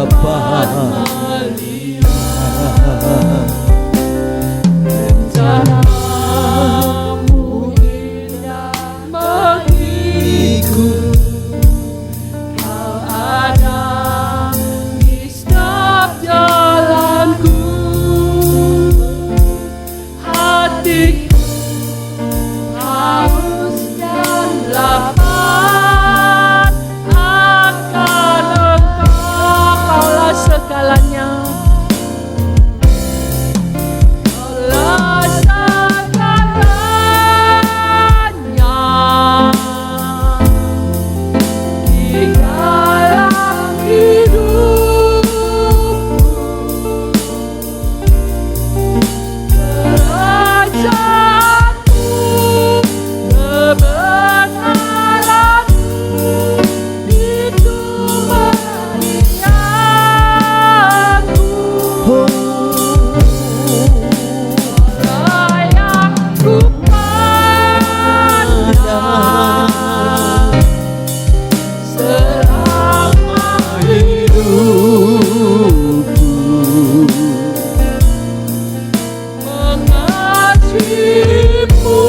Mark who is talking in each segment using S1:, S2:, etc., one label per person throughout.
S1: dapat melihat rencanamu indah bagiku. Kau ada di setiap jalanku. Hatiku haus dan lapar akan Engkau. Kaulah segalanya. Kaulah segalanya di dalam hidupku. Kerajaanmu, kebenaranmu, itu bagianku. Orang yang ku pandang selama hidupku, mengasihimu,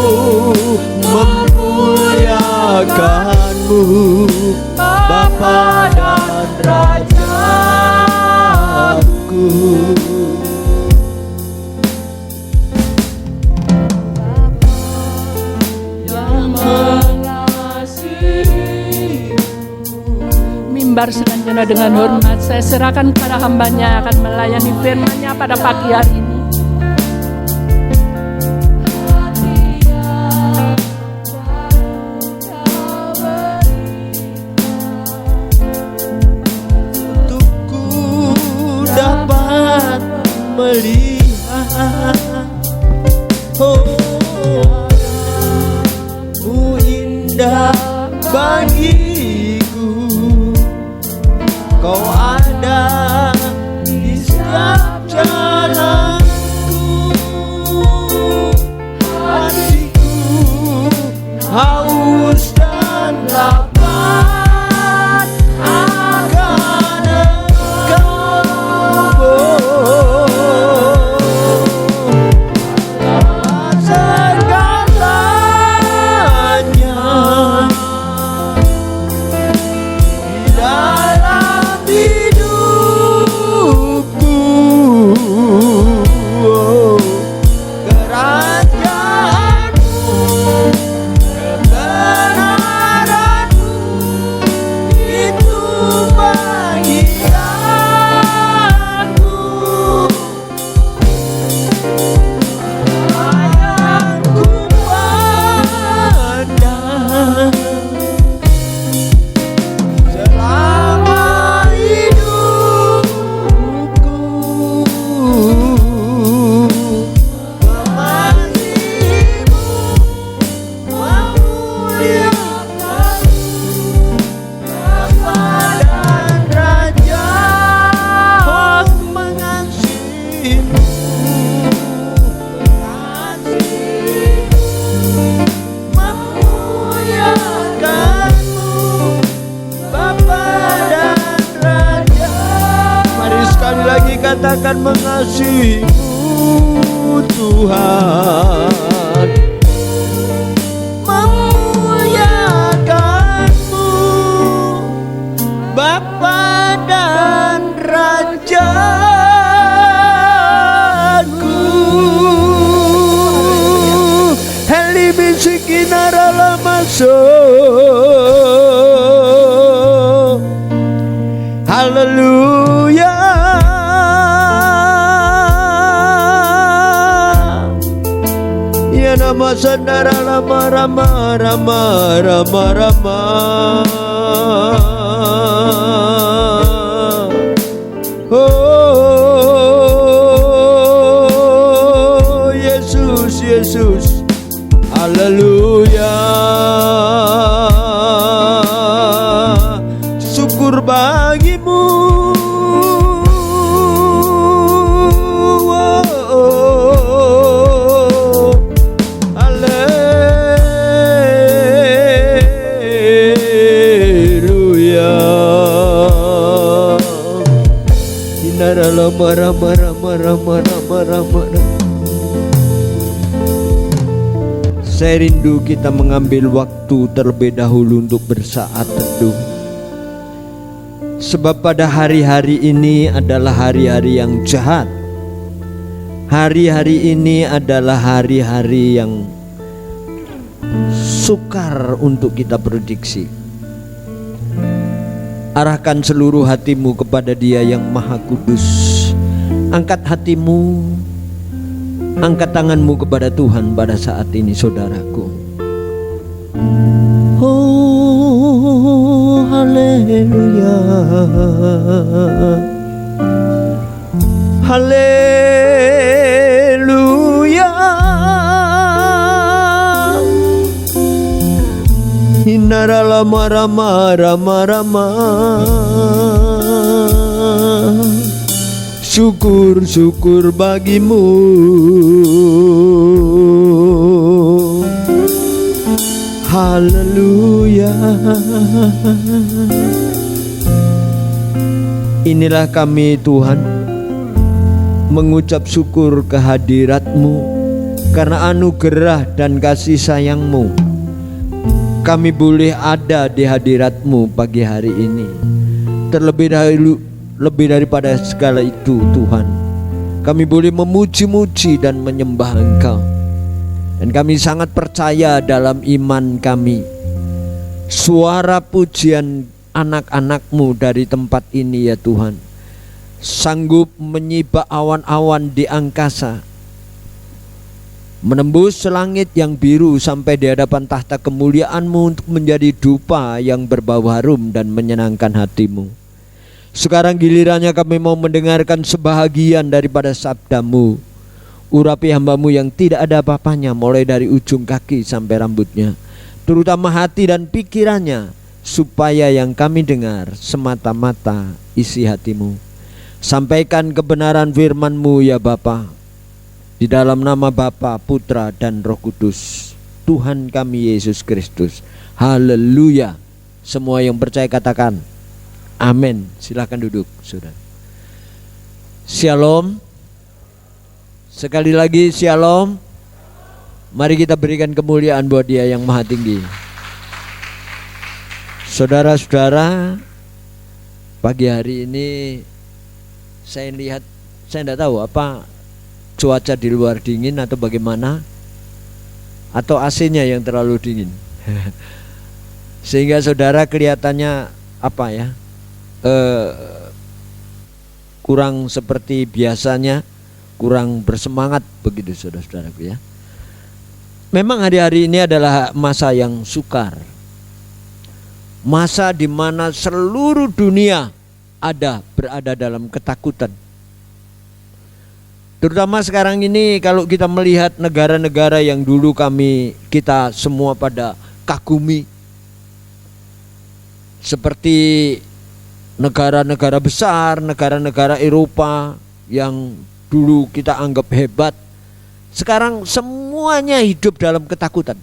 S1: memuliakanmu, Bapa dan Rajaku. Yang mengasihimu. Mimbar selanjutnya dengan hormat saya serahkan kepada hamba-Nya yang akan melayani firman-Nya pada pagi hari ini. Untukku dapat melihat indah bagiku. Kau ada di setiap jalanku. Hatiku haus dan lapar akan Engkau. Segalanya di dalam hidupku. Kerajaanmu, kebenaranmu, itu bagianku. Yang ku pandang selama hidupku, mengasihimu, memuliakanmu, Bapa dan Raja. Aku mengasihimu, memuliakanmu, Bapa dan Raja. Mari sekali lagi katakan mengasihimu Tuhan, memuliakanmu, Bapa dan Rajaku. Heli bisikin arala masuk. Haleluya. Ya nama sandara lama rama rama rama rama. Oh Yesus, Yesus. Haleluya. Syukur bagimu. Haleluya.
S2: Saya rindu kita mengambil waktu terlebih dahulu untuk bersaat teduh. Sebab pada hari-hari ini adalah hari-hari yang jahat. Hari-hari ini adalah hari-hari yang sukar untuk kita prediksi. Arahkan seluruh hatimu kepada Dia yang Maha Kudus. Angkat hatimu, angkat tanganmu kepada Tuhan pada saat ini, saudaraku. Oh, haleluya, haleluya. Inara lama rama rama rama. Syukur, syukur bagimu. Haleluya. Inilah kami Tuhan, mengucap syukur kehadirat-Mu, karena anugerah dan kasih sayang-Mu kami boleh ada di hadirat-Mu pagi hari ini. Lebih daripada segala itu Tuhan, kami boleh memuji-muji dan menyembah Engkau. Dan kami sangat percaya dalam iman kami, suara pujian anak-anak-Mu dari tempat ini ya Tuhan, sanggup menyibak awan-awan di angkasa, menembus langit yang biru sampai di hadapan tahta kemuliaan-Mu untuk menjadi dupa yang berbau harum dan menyenangkan hati-Mu. Sekarang gilirannya kami mau mendengarkan sebahagian daripada sabda-Mu. Urapi hamba-Mu yang tidak ada apa-apanya, mulai dari ujung kaki sampai rambutnya, terutama hati dan pikirannya, supaya yang kami dengar semata-mata isi hati-Mu. Sampaikan kebenaran firman-Mu ya Bapa, di dalam nama Bapa, Putra dan Roh Kudus, Tuhan kami Yesus Kristus. Haleluya. Semua yang percaya katakan amin. Silahkan duduk, saudara. Shalom. Sekali lagi shalom. Mari kita berikan kemuliaan buat Dia yang Maha Tinggi. Saudara-saudara, pagi hari ini saya lihat, saya tidak tahu apa cuaca di luar dingin atau bagaimana, atau AC-nya yang terlalu dingin sehingga saudara kelihatannya apa ya, kurang seperti biasanya, kurang bersemangat begitu saudara-saudaraku ya. Memang hari-hari ini adalah masa yang sukar, masa di mana seluruh dunia berada dalam ketakutan. Terutama sekarang ini kalau kita melihat negara-negara yang dulu kita semua pada kagumi, seperti negara-negara besar, negara-negara Eropa yang dulu kita anggap hebat, sekarang semuanya hidup dalam ketakutan.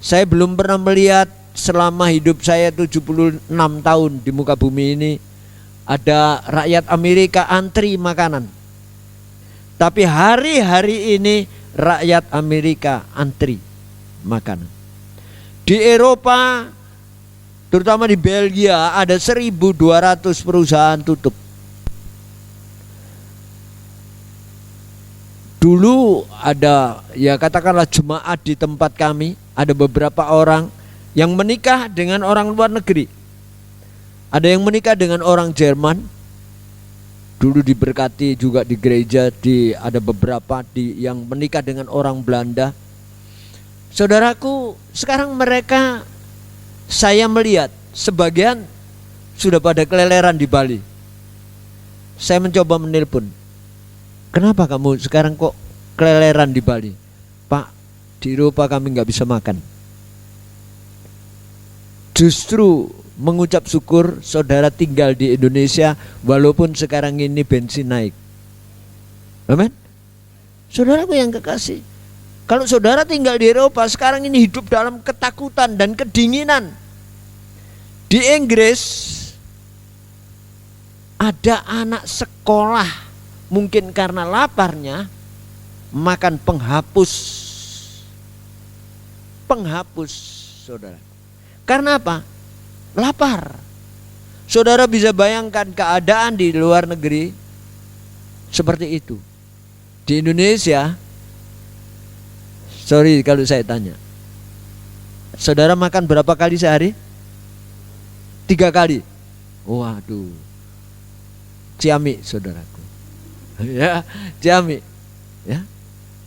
S2: Saya belum pernah melihat selama hidup saya 76 tahun di muka bumi ini ada rakyat Amerika antri makanan. Tapi hari-hari ini rakyat Amerika antri makanan. Di Eropa, terutama di Belgia, ada 1.200 perusahaan tutup. Dulu ada, ya katakanlah jemaat di tempat kami, ada beberapa orang yang menikah dengan orang luar negeri. Ada yang menikah dengan orang Jerman. Dulu diberkati juga di gereja, ada beberapa yang menikah dengan orang Belanda. Saudaraku, sekarang mereka, saya melihat sebagian sudah pada keleleran di Bali. Saya mencoba menelpon, kenapa kamu sekarang kok keleleran di Bali? Pak, di Eropa kami nggak bisa makan. Justru mengucap syukur saudara tinggal di Indonesia walaupun sekarang ini bensin naik. Amin. Saudaraku yang kekasih, kalau saudara tinggal di Eropa sekarang ini hidup dalam ketakutan dan kedinginan. Di Inggris ada anak sekolah, mungkin karena laparnya, makan penghapus penghapus, saudara. Karena apa? Lapar. Saudara bisa bayangkan keadaan di luar negeri seperti itu. Di Indonesia, sorry kalau saya tanya, saudara makan berapa kali sehari? 3 kali. Waduh, ciamik saudaraku. Ya, ciamik. Ya.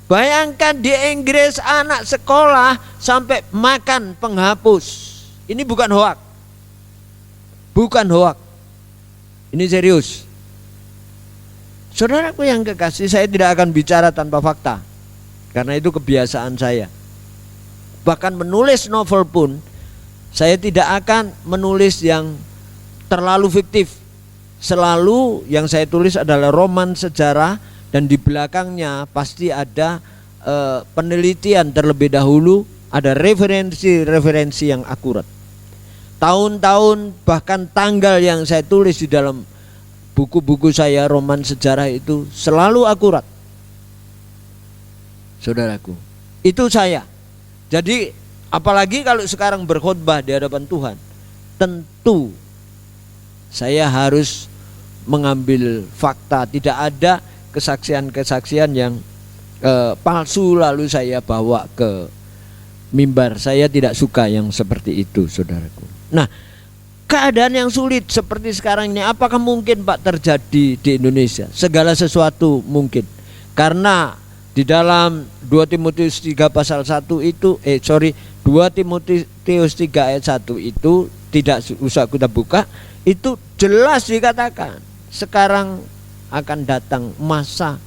S2: Bayangkan di Inggris anak sekolah sampai makan penghapus. Ini bukan hoak. Bukan hoak. Ini serius. Saudaraku yang kekasih, saya tidak akan bicara tanpa fakta. Karena itu kebiasaan saya. Bahkan menulis novel pun, saya tidak akan menulis yang terlalu fiktif. Selalu yang saya tulis adalah roman sejarah, dan di belakangnya pasti ada penelitian terlebih dahulu, ada referensi-referensi yang akurat. Tahun-tahun bahkan tanggal yang saya tulis di dalam buku-buku saya roman sejarah itu selalu akurat. Saudaraku, itu saya. Jadi apalagi kalau sekarang berkhotbah di hadapan Tuhan, tentu saya harus mengambil fakta. Tidak ada kesaksian-kesaksian yang palsu lalu saya bawa ke mimbar. Saya tidak suka yang seperti itu, saudaraku. Nah, keadaan yang sulit seperti sekarang ini, apakah mungkin Pak terjadi di Indonesia? Segala sesuatu mungkin. Karena di dalam 2 Timotius 3 pasal 1 itu 2 Timotius 3 ayat 1 itu tidak usah kita buka, itu jelas dikatakan sekarang akan datang masa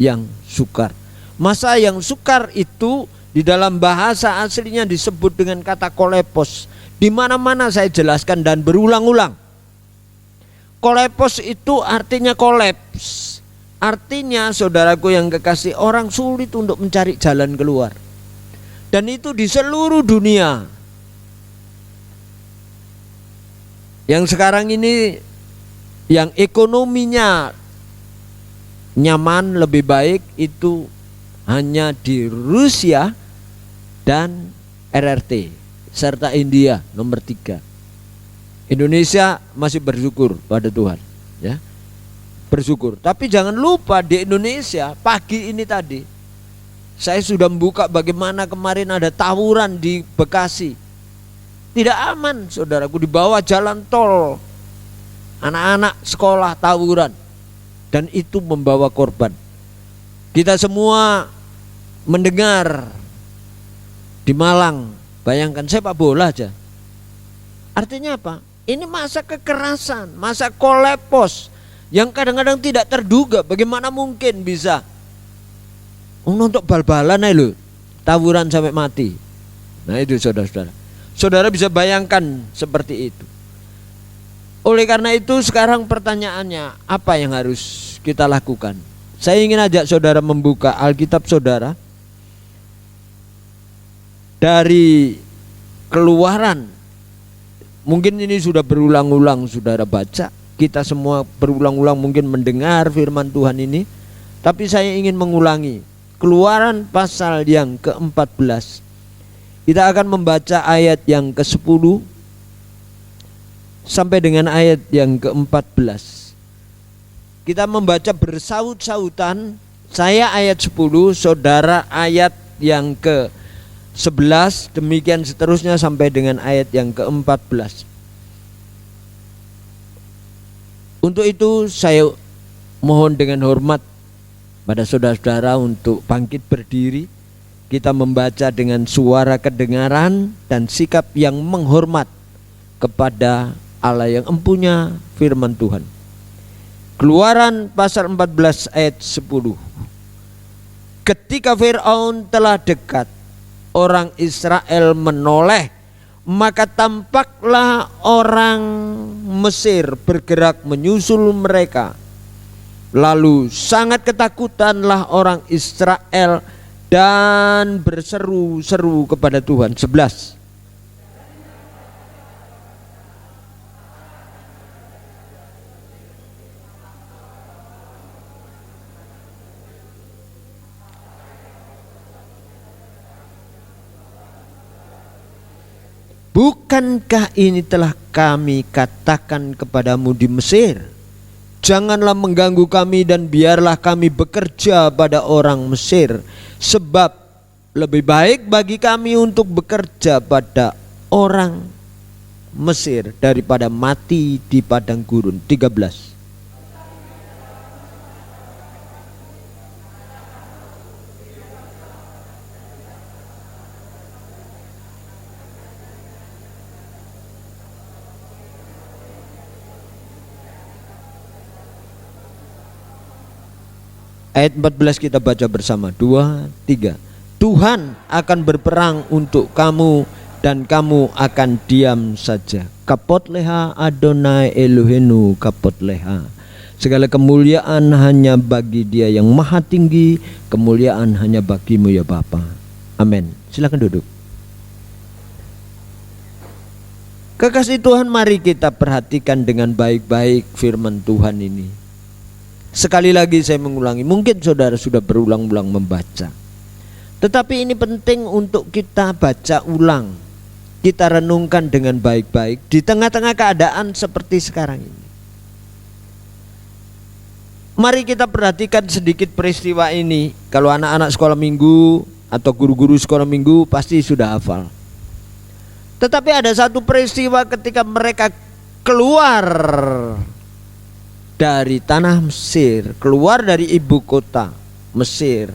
S2: yang sukar. Masa yang sukar itu di dalam bahasa aslinya disebut dengan kata kolepos. Di mana-mana saya jelaskan dan berulang-ulang. Kolepos itu artinya kolaps. Artinya saudaraku yang kekasih, orang sulit untuk mencari jalan keluar. Dan itu di seluruh dunia. Yang sekarang ini yang ekonominya nyaman lebih baik itu hanya di Rusia dan RRT serta India nomor 3. Indonesia masih bersyukur pada Tuhan, ya. Bersyukur. Tapi jangan lupa di Indonesia pagi ini tadi saya sudah membuka bagaimana kemarin ada tawuran di Bekasi. Tidak aman, saudaraku, di bawah jalan tol. Anak-anak sekolah tawuran dan itu membawa korban. Kita semua mendengar di Malang, bayangkan sepak bola aja. Artinya apa? Ini masa kekerasan, masa kolepos yang kadang-kadang tidak terduga. Bagaimana mungkin bisa untuk bal-balan aja loh, tawuran sampai mati. Nah itu saudara-saudara. Saudara bisa bayangkan seperti itu. Oleh karena itu sekarang pertanyaannya, apa yang harus kita lakukan? Saya ingin ajak saudara membuka Alkitab saudara dari Keluaran. Mungkin ini sudah berulang-ulang saudara baca, kita semua berulang-ulang mungkin mendengar firman Tuhan ini, tapi saya ingin mengulangi. Keluaran pasal yang ke-14. Kita akan membaca ayat yang ke-10 sampai dengan ayat yang ke-14. Kita membaca bersaut-sautan. Saya ayat 10, saudara ayat yang ke-11, demikian seterusnya sampai dengan ayat yang ke-14. Untuk itu saya mohon dengan hormat pada saudara-saudara untuk bangkit berdiri. Kita membaca dengan suara kedengaran dan sikap yang menghormat kepada Allah yang empunya firman Tuhan. Keluaran pasal 14 ayat 10. Ketika Fir'aun telah dekat, orang Israel menoleh, maka tampaklah orang Mesir bergerak menyusul mereka. Lalu sangat ketakutanlah orang Israel dan berseru-seru kepada Tuhan. 11. bukankah ini telah kami katakan kepadamu di Mesir? Janganlah mengganggu kami dan biarlah kami bekerja pada orang Mesir, sebab lebih baik bagi kami untuk bekerja pada orang Mesir daripada mati di padang gurun. 13. Ayat 14 kita baca bersama. 2, 3. Tuhan akan berperang untuk kamu dan kamu akan diam saja. Kapot leha Adonai Elohenu kapot leha. Segala kemuliaan hanya bagi Dia yang maha tinggi, kemuliaan hanya bagimu ya Bapa. Amin. Silakan duduk. Kekasih Tuhan, mari kita perhatikan dengan baik-baik firman Tuhan ini. Sekali lagi saya mengulangi, mungkin saudara sudah berulang-ulang membaca, tetapi ini penting untuk kita baca ulang, kita renungkan dengan baik-baik di tengah-tengah keadaan seperti sekarang ini. Mari kita perhatikan sedikit peristiwa ini. Kalau anak-anak sekolah minggu atau guru-guru sekolah minggu pasti sudah hafal. Tetapi ada satu peristiwa ketika mereka keluar dari tanah Mesir, keluar dari ibu kota Mesir,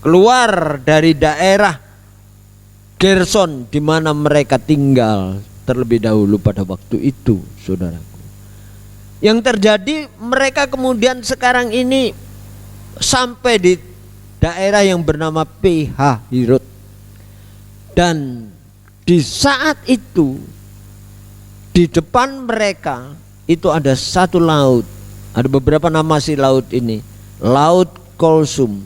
S2: keluar dari daerah Gerson di mana mereka tinggal terlebih dahulu pada waktu itu, saudaraku. Yang terjadi, mereka kemudian sekarang ini sampai di daerah yang bernama Pihahirot. Dan di saat itu di depan mereka itu ada satu laut. Ada beberapa nama si laut ini. Laut Kolsum,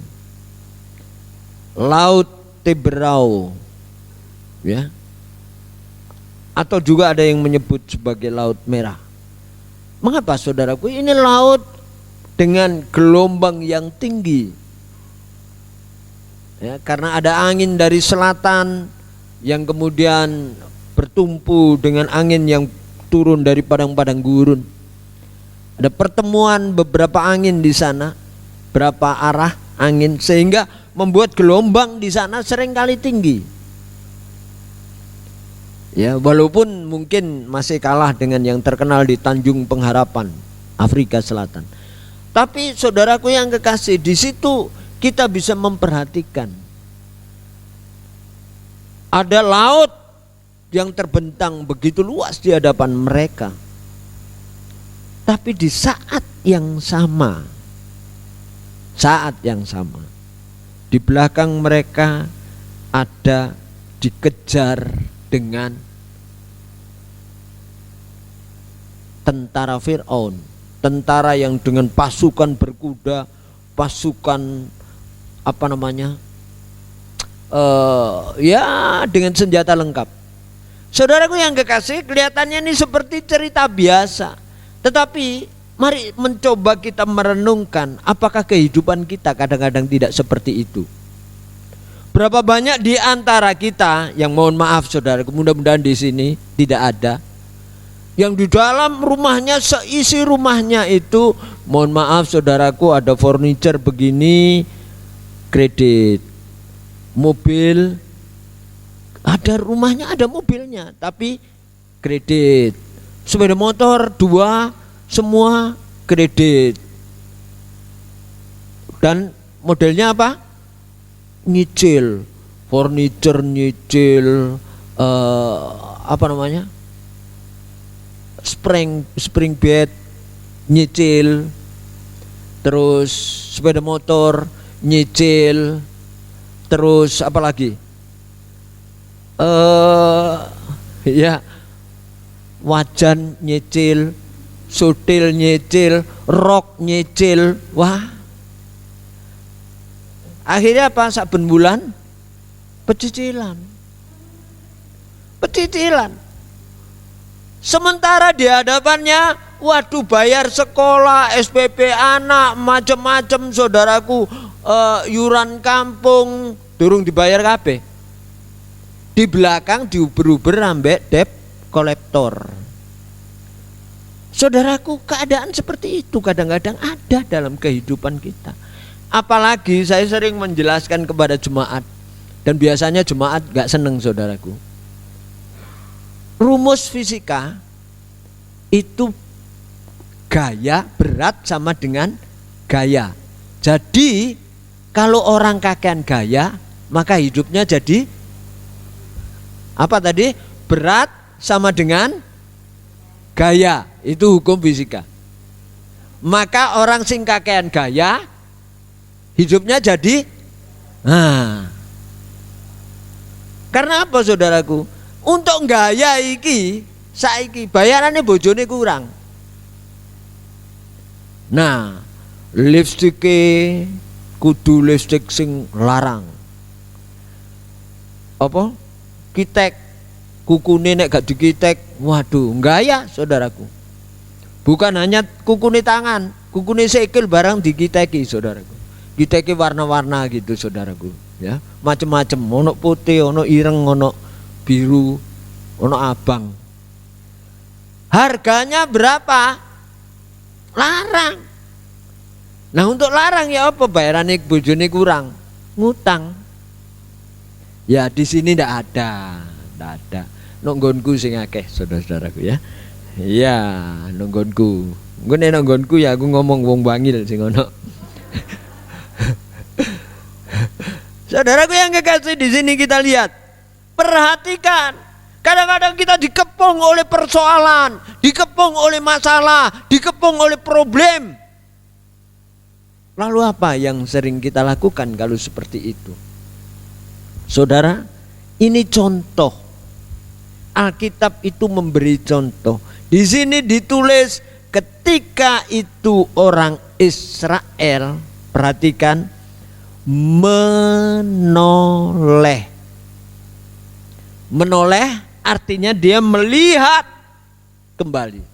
S2: Laut Teberau, ya, atau juga ada yang menyebut sebagai Laut Merah. Mengapa saudaraku? Ini laut dengan gelombang yang tinggi, ya, karena ada angin dari selatan yang kemudian bertumpu dengan angin yang turun dari padang-padang gurun. Ada pertemuan beberapa angin di sana, berapa arah angin, sehingga membuat gelombang di sana seringkali tinggi. Ya, walaupun mungkin masih kalah dengan yang terkenal di Tanjung Pengharapan, Afrika Selatan. Tapi saudaraku yang kekasih, di situ kita bisa memperhatikan ada laut yang terbentang begitu luas di hadapan mereka. Tapi di saat yang sama, di belakang mereka ada dikejar dengan tentara Fir'aun, tentara yang dengan pasukan berkuda, pasukan ya dengan senjata lengkap. Saudaraku yang kekasih, kelihatannya ini seperti cerita biasa. Tetapi mari mencoba kita merenungkan, apakah kehidupan kita kadang-kadang tidak seperti itu? Berapa banyak di antara kita yang, mohon maaf saudaraku, mudah-mudahan di sini tidak ada, yang di dalam rumahnya, seisi rumahnya itu, mohon maaf saudaraku, ada furniture begini, kredit, mobil, ada rumahnya, ada mobilnya, tapi kredit, sepeda motor 2, semua kredit, dan modelnya apa? Nyicil, furniture nyicil, spring bed nyicil, terus sepeda motor nyicil, terus apa lagi? Ya, wajan nyicil, sutil nyicil, rok nyicil. Wah, akhirnya apa? Saben bulan pecicilan. Sementara di hadapannya, waduh, bayar sekolah, SPP anak, macam-macam saudaraku, yuran kampung durung dibayar kabeh. di belakang diuber-uber ambek debt kolektor. Saudaraku, keadaan seperti itu kadang-kadang ada dalam kehidupan kita. Apalagi saya sering menjelaskan kepada jemaat, dan biasanya jemaat gak seneng saudaraku. Rumus fisika itu gaya berat sama dengan gaya. Jadi kalau orang kakean gaya, maka hidupnya jadi apa tadi? Berat sama dengan gaya. Itu hukum fisika. Maka orang sing kakean gaya, hidupnya jadi karena apa saudaraku? Untuk gaya iki saiki bayarannya bojone kurang. Nah, lipstick kudu lipstick sing larang. Apa? Kitek kukune nek gak dikitek, waduh, gaya saudaraku. Bukan hanya kukune tangan, kukune sikil barang dikiteki saudaraku. Kiteki warna-warna gitu saudaraku, ya. Macem-macem, ono putih, ono ireng, ono biru, ono abang. Harganya berapa? Larang. Nah, untuk larang ya apa? Bayarane bojone kurang, ngutang. Ya di sini ndak ada. Nonggonku sing akeh saudara-saudaraku ya. Iya, nonggonku. Engko nek nonggonku ya aku ngomong wong bangil sing ono. Saudaraku yang kekasih, di sini kita lihat, perhatikan, kadang-kadang kita dikepung oleh persoalan, dikepung oleh masalah, dikepung oleh problem. Lalu apa yang sering kita lakukan kalau seperti itu? Saudara, ini contoh. Alkitab itu memberi contoh. Di sini ditulis ketika itu orang Israel, perhatikan, menoleh. Menoleh artinya dia melihat kembali.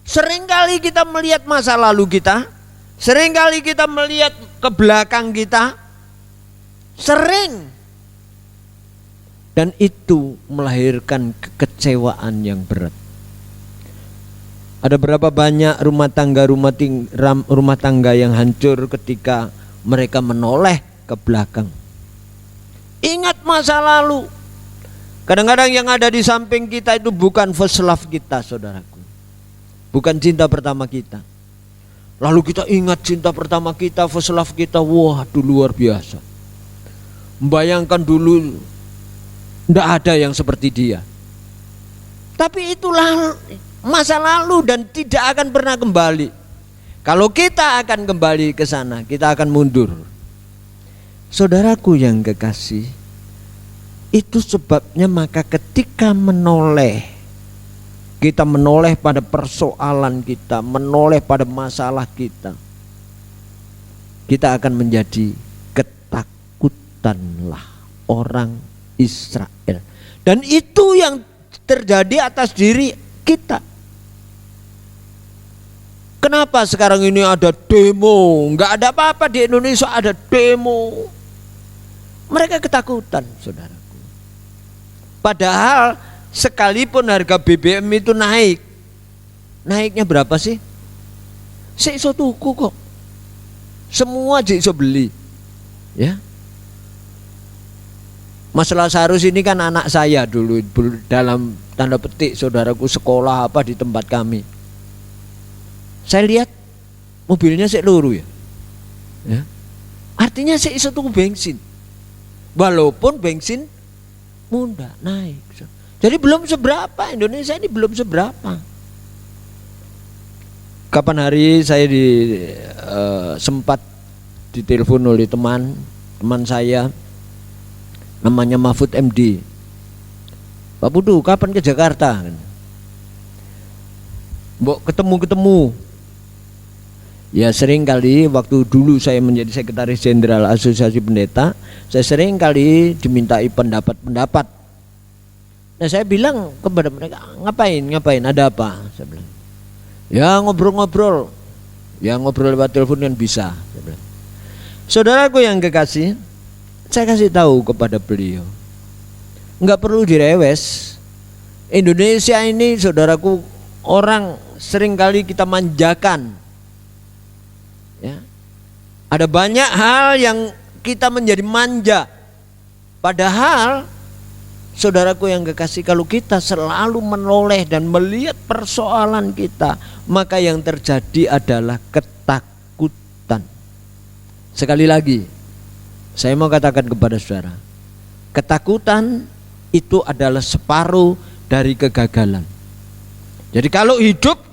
S2: Seringkali kita melihat masa lalu kita, seringkali kita melihat ke belakang kita, sering. Dan itu melahirkan kekecewaan yang berat. Ada berapa banyak rumah tangga yang hancur ketika mereka menoleh ke belakang. Ingat masa lalu. Kadang-kadang yang ada di samping kita itu bukan first love kita saudaraku. Bukan cinta pertama kita. Lalu kita ingat cinta pertama kita, first love kita, wah itu luar biasa. Membayangkan dulu tidak ada yang seperti dia. Tapi itulah masa lalu dan tidak akan pernah kembali. Kalau kita akan kembali ke sana, kita akan mundur. Saudaraku yang kekasih, itu sebabnya maka ketika menoleh, kita menoleh pada persoalan kita, menoleh pada masalah kita, kita akan menjadi ketakutanlah orang Israel. Dan itu yang terjadi atas diri kita. Kenapa sekarang ini ada demo? Enggak ada apa-apa di Indonesia, ada demo. Mereka ketakutan saudaraku. Padahal sekalipun harga BBM itu naik, naiknya berapa sih? Seiso tuku kok. Semua iso beli. Ya. Mas Lazarus ini kan anak saya dulu dalam tanda petik saudaraku, sekolah apa di tempat kami. Saya lihat mobilnya sik loro ya. Artinya sik iso tuku bensin. Walaupun bensin mudah naik. Jadi belum seberapa, Indonesia ini belum seberapa. Kapan hari saya sempat ditelepon oleh teman saya, namanya Mahfud MD. Pak Putu, kapan ke Jakarta? Mbok ketemu. Ya sering kali waktu dulu saya menjadi sekretaris jenderal Asosiasi Pendeta, saya sering kali dimintai pendapat. Nah saya bilang kepada mereka, ngapain, ada apa? Saya bilang, ya ngobrol-ngobrol, ya ngobrol lewat telepon kan bisa. Saya bilang. Saudaraku yang kekasih, saya kasih tahu kepada beliau, nggak perlu direwes. Indonesia ini saudaraku, orang seringkali kita manjakan. Ya. Ada banyak hal yang kita menjadi manja. Padahal saudaraku yang kekasih, kalau kita selalu menoleh dan melihat persoalan kita, maka yang terjadi adalah ketakutan. Sekali lagi, saya mau katakan kepada saudara, ketakutan itu adalah separuh dari kegagalan. Jadi kalau hidup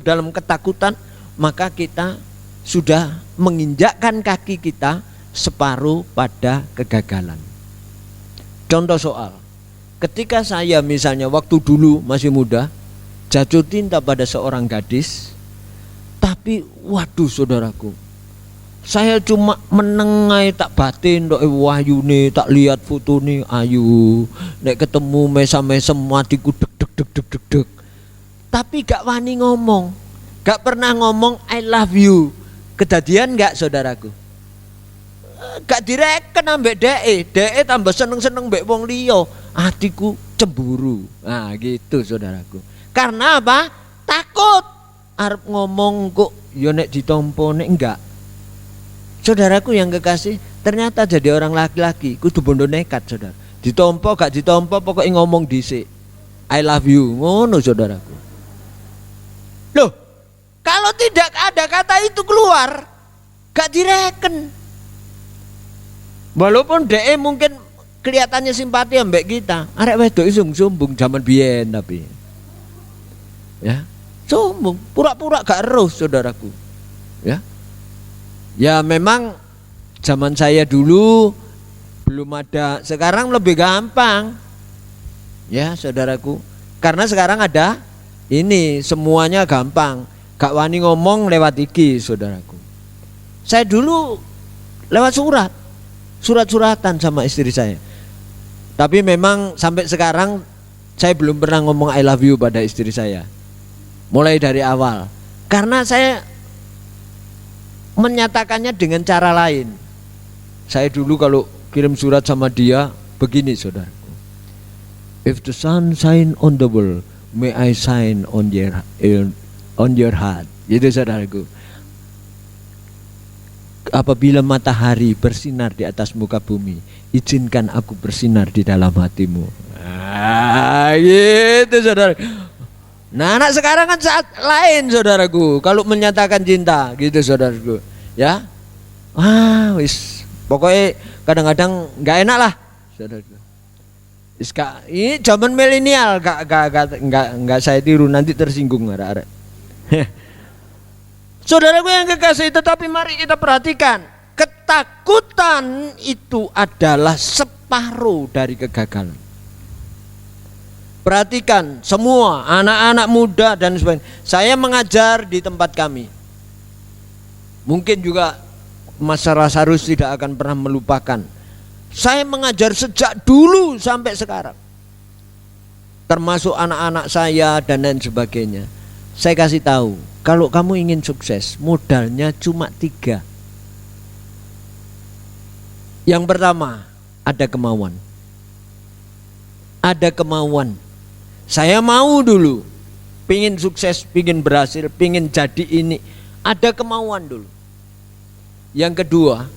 S2: dalam ketakutan, maka kita sudah menginjakkan kaki kita separuh pada kegagalan. Contoh soal, ketika saya misalnya waktu dulu masih muda jatuh cinta pada seorang gadis, tapi waduh saudaraku, saya cuma menengai tak batin dok wahyune, tak lihat fotone ayu, nek ketemu mesam-mesem hatiku deg deg deg deg deg deg. Tapi gak wani ngomong, gak pernah ngomong I love you. Kejadian gak saudaraku? Gak direken ambek DE tambah seneng-seneng mbek wong liya, hatiku cemburu. Nah gitu saudaraku. Karena apa? Takut arep ngomong kok ya nek ditompo nek enggak. Saudaraku yang kekasih, ternyata jadi orang laki-laki kudu bondo nekat saudara. Ditompo gak ditompo pokoknya ngomong dhisik I love you, ngono saudaraku. Loh, kalau tidak ada kata itu keluar, gak direken. Walaupun DE mungkin kelihatannya simpati ambek kita, arek wedok sombong zaman biyen tapi. Ya, sombong, pura-pura gak eruh saudaraku. Ya. Ya memang zaman saya dulu belum ada, sekarang lebih gampang. Ya, saudaraku. Karena sekarang ada ini semuanya gampang. Gak wani ngomong lewat iki, saudaraku. Saya dulu lewat surat-suratan sama istri saya. Tapi memang sampai sekarang saya belum pernah ngomong I love you pada istri saya. Mulai dari awal. Karena saya menyatakannya dengan cara lain. Saya dulu kalau kirim surat sama dia begini saudaraku. If the sun shine on the world, may I shine on your heart. Gitu saudaraku. Apabila matahari bersinar di atas muka bumi, izinkan aku bersinar di dalam hatimu. Gitu saudara. Nah anak sekarang kan saat lain saudaraku, kalau menyatakan cinta gitu saudaraku. Ya, wis pokoknya kadang-kadang nggak enak lah saudaraku. Ini zaman milenial, nggak saya tiru nanti tersinggung arek-arek. Saudaraku yang kekasih, tetapi mari kita perhatikan, ketakutan itu adalah separuh dari kegagalan. Perhatikan semua anak-anak muda dan sebagainya. Saya mengajar di tempat kami. Mungkin juga Mas Rasarus tidak akan pernah melupakan. Saya mengajar sejak dulu sampai sekarang. Termasuk anak-anak saya dan lain sebagainya. Saya kasih tahu, kalau kamu ingin sukses, modalnya cuma 3. Yang pertama, ada kemauan. Ada kemauan. Saya mau dulu, pingin sukses, pingin berhasil, pingin jadi ini. Ada kemauan dulu. Yang kedua,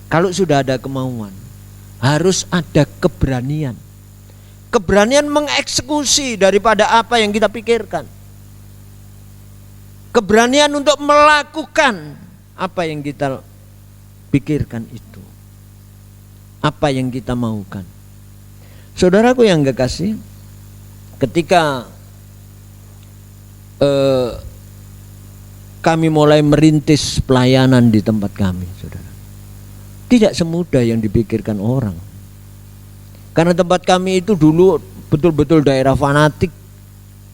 S2: kalau sudah ada kemauan, harus ada keberanian. Keberanian mengeksekusi daripada apa yang kita pikirkan. Keberanian untuk melakukan apa yang kita pikirkan itu. Apa yang kita maukan. Saudaraku yang kekasih, ketika kami mulai merintis pelayanan di tempat kami, saudara, tidak semudah yang dipikirkan orang. Karena tempat kami itu dulu betul-betul daerah fanatik.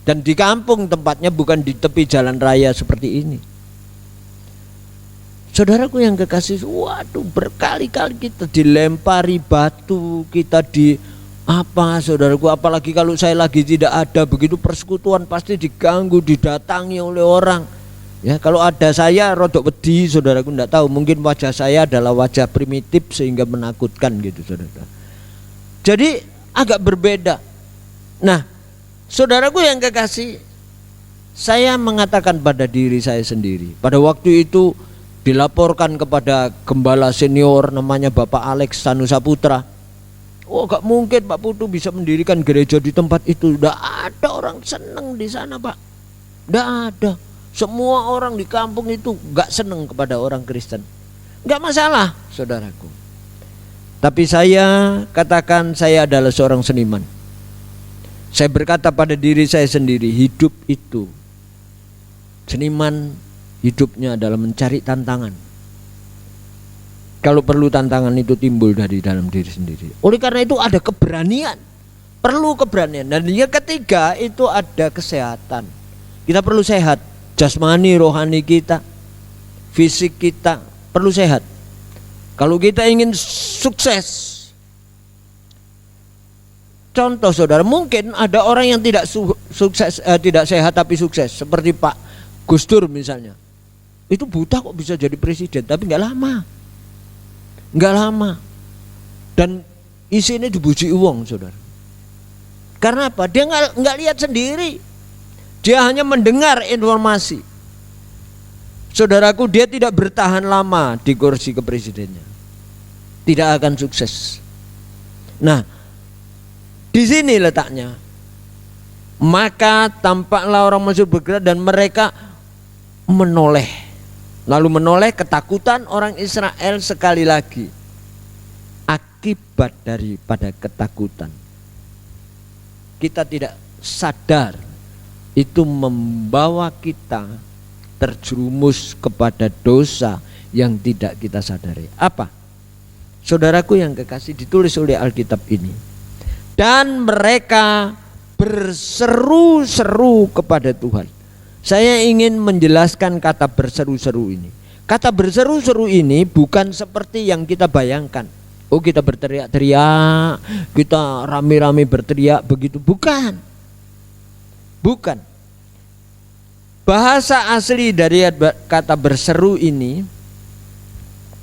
S2: Dan di kampung tempatnya, bukan di tepi jalan raya seperti ini. Saudaraku yang kekasih, waduh, berkali-kali kita dilempari batu, kita saudaraku, apalagi kalau saya lagi tidak ada, begitu persekutuan pasti diganggu, didatangi oleh orang. Ya, kalau ada saya rodok wedi, saudaraku, enggak tahu, mungkin wajah saya adalah wajah primitif sehingga menakutkan gitu, saudara. Jadi agak berbeda. Nah, saudaraku yang kekasih, saya mengatakan pada diri saya sendiri. Pada waktu itu dilaporkan kepada gembala senior namanya Bapak Alex Sanusaputra. Oh, gak mungkin Pak Putu bisa mendirikan gereja di tempat itu. Tidak ada orang senang di sana, Pak. Tidak ada. Semua orang di kampung itu gak senang kepada orang Kristen. Gak masalah, saudaraku. Tapi saya katakan saya adalah seorang seniman. Saya berkata pada diri saya sendiri, hidup itu, seniman hidupnya adalah mencari tantangan. Kalau perlu tantangan itu timbul dari dalam diri sendiri. Oleh karena itu ada keberanian. Perlu keberanian. Dan yang ketiga itu ada kesehatan. Kita perlu sehat. Jasmani, rohani kita, fisik kita perlu sehat. Kalau kita ingin sukses. Contoh saudara, mungkin ada orang yang tidak sukses, tidak sehat tapi sukses. Seperti Pak Gus Dur misalnya. Itu buta kok bisa jadi presiden, tapi nggak lama. Nggak lama. Dan isinya dibuji uang, saudara. Karena apa? Dia nggak lihat sendiri. Dia hanya mendengar informasi. Saudaraku, dia tidak bertahan lama di kursi kepresidennya. Tidak akan sukses. Nah, di sini letaknya. Maka tampaklah orang Mesir bergerak dan mereka menoleh. Lalu menoleh ketakutan orang Israel sekali lagi. Akibat daripada ketakutan, kita tidak sadar itu membawa kita terjerumus kepada dosa yang tidak kita sadari. Apa? Saudaraku yang kekasih, ditulis oleh Alkitab ini. Dan mereka berseru-seru kepada Tuhan. Saya ingin menjelaskan kata berseru-seru ini. Kata berseru-seru ini bukan seperti yang kita bayangkan. Oh, kita berteriak-teriak, kita rame-rame berteriak begitu. Bukan. Bukan. Bahasa asli dari kata berseru ini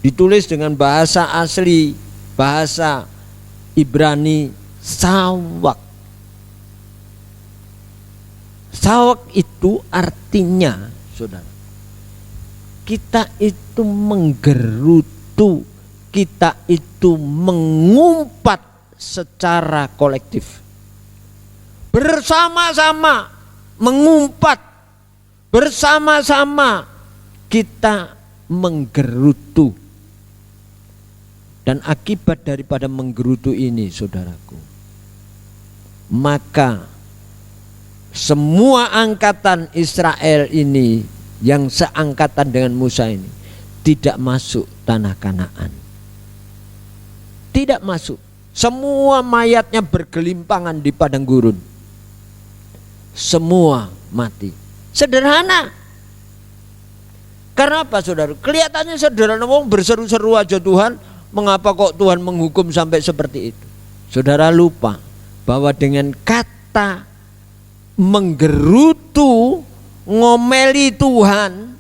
S2: ditulis dengan bahasa asli, bahasa Ibrani sawak. Sawak itu artinya, saudara, kita itu menggerutu, kita itu mengumpat secara kolektif, bersama-sama mengumpat, bersama-sama kita menggerutu. Dan akibat daripada menggerutu ini, saudaraku, maka semua angkatan Israel ini yang seangkatan dengan Musa ini tidak masuk tanah Kanaan. Tidak masuk. Semua mayatnya bergelimpangan di padang gurun. Semua mati. Sederhana. Karena apa, saudara? Kelihatannya sederhana, wong berseru-seru aja Tuhan, mengapa kok Tuhan menghukum sampai seperti itu? Saudara lupa bahwa dengan kata menggerutu, ngomeli Tuhan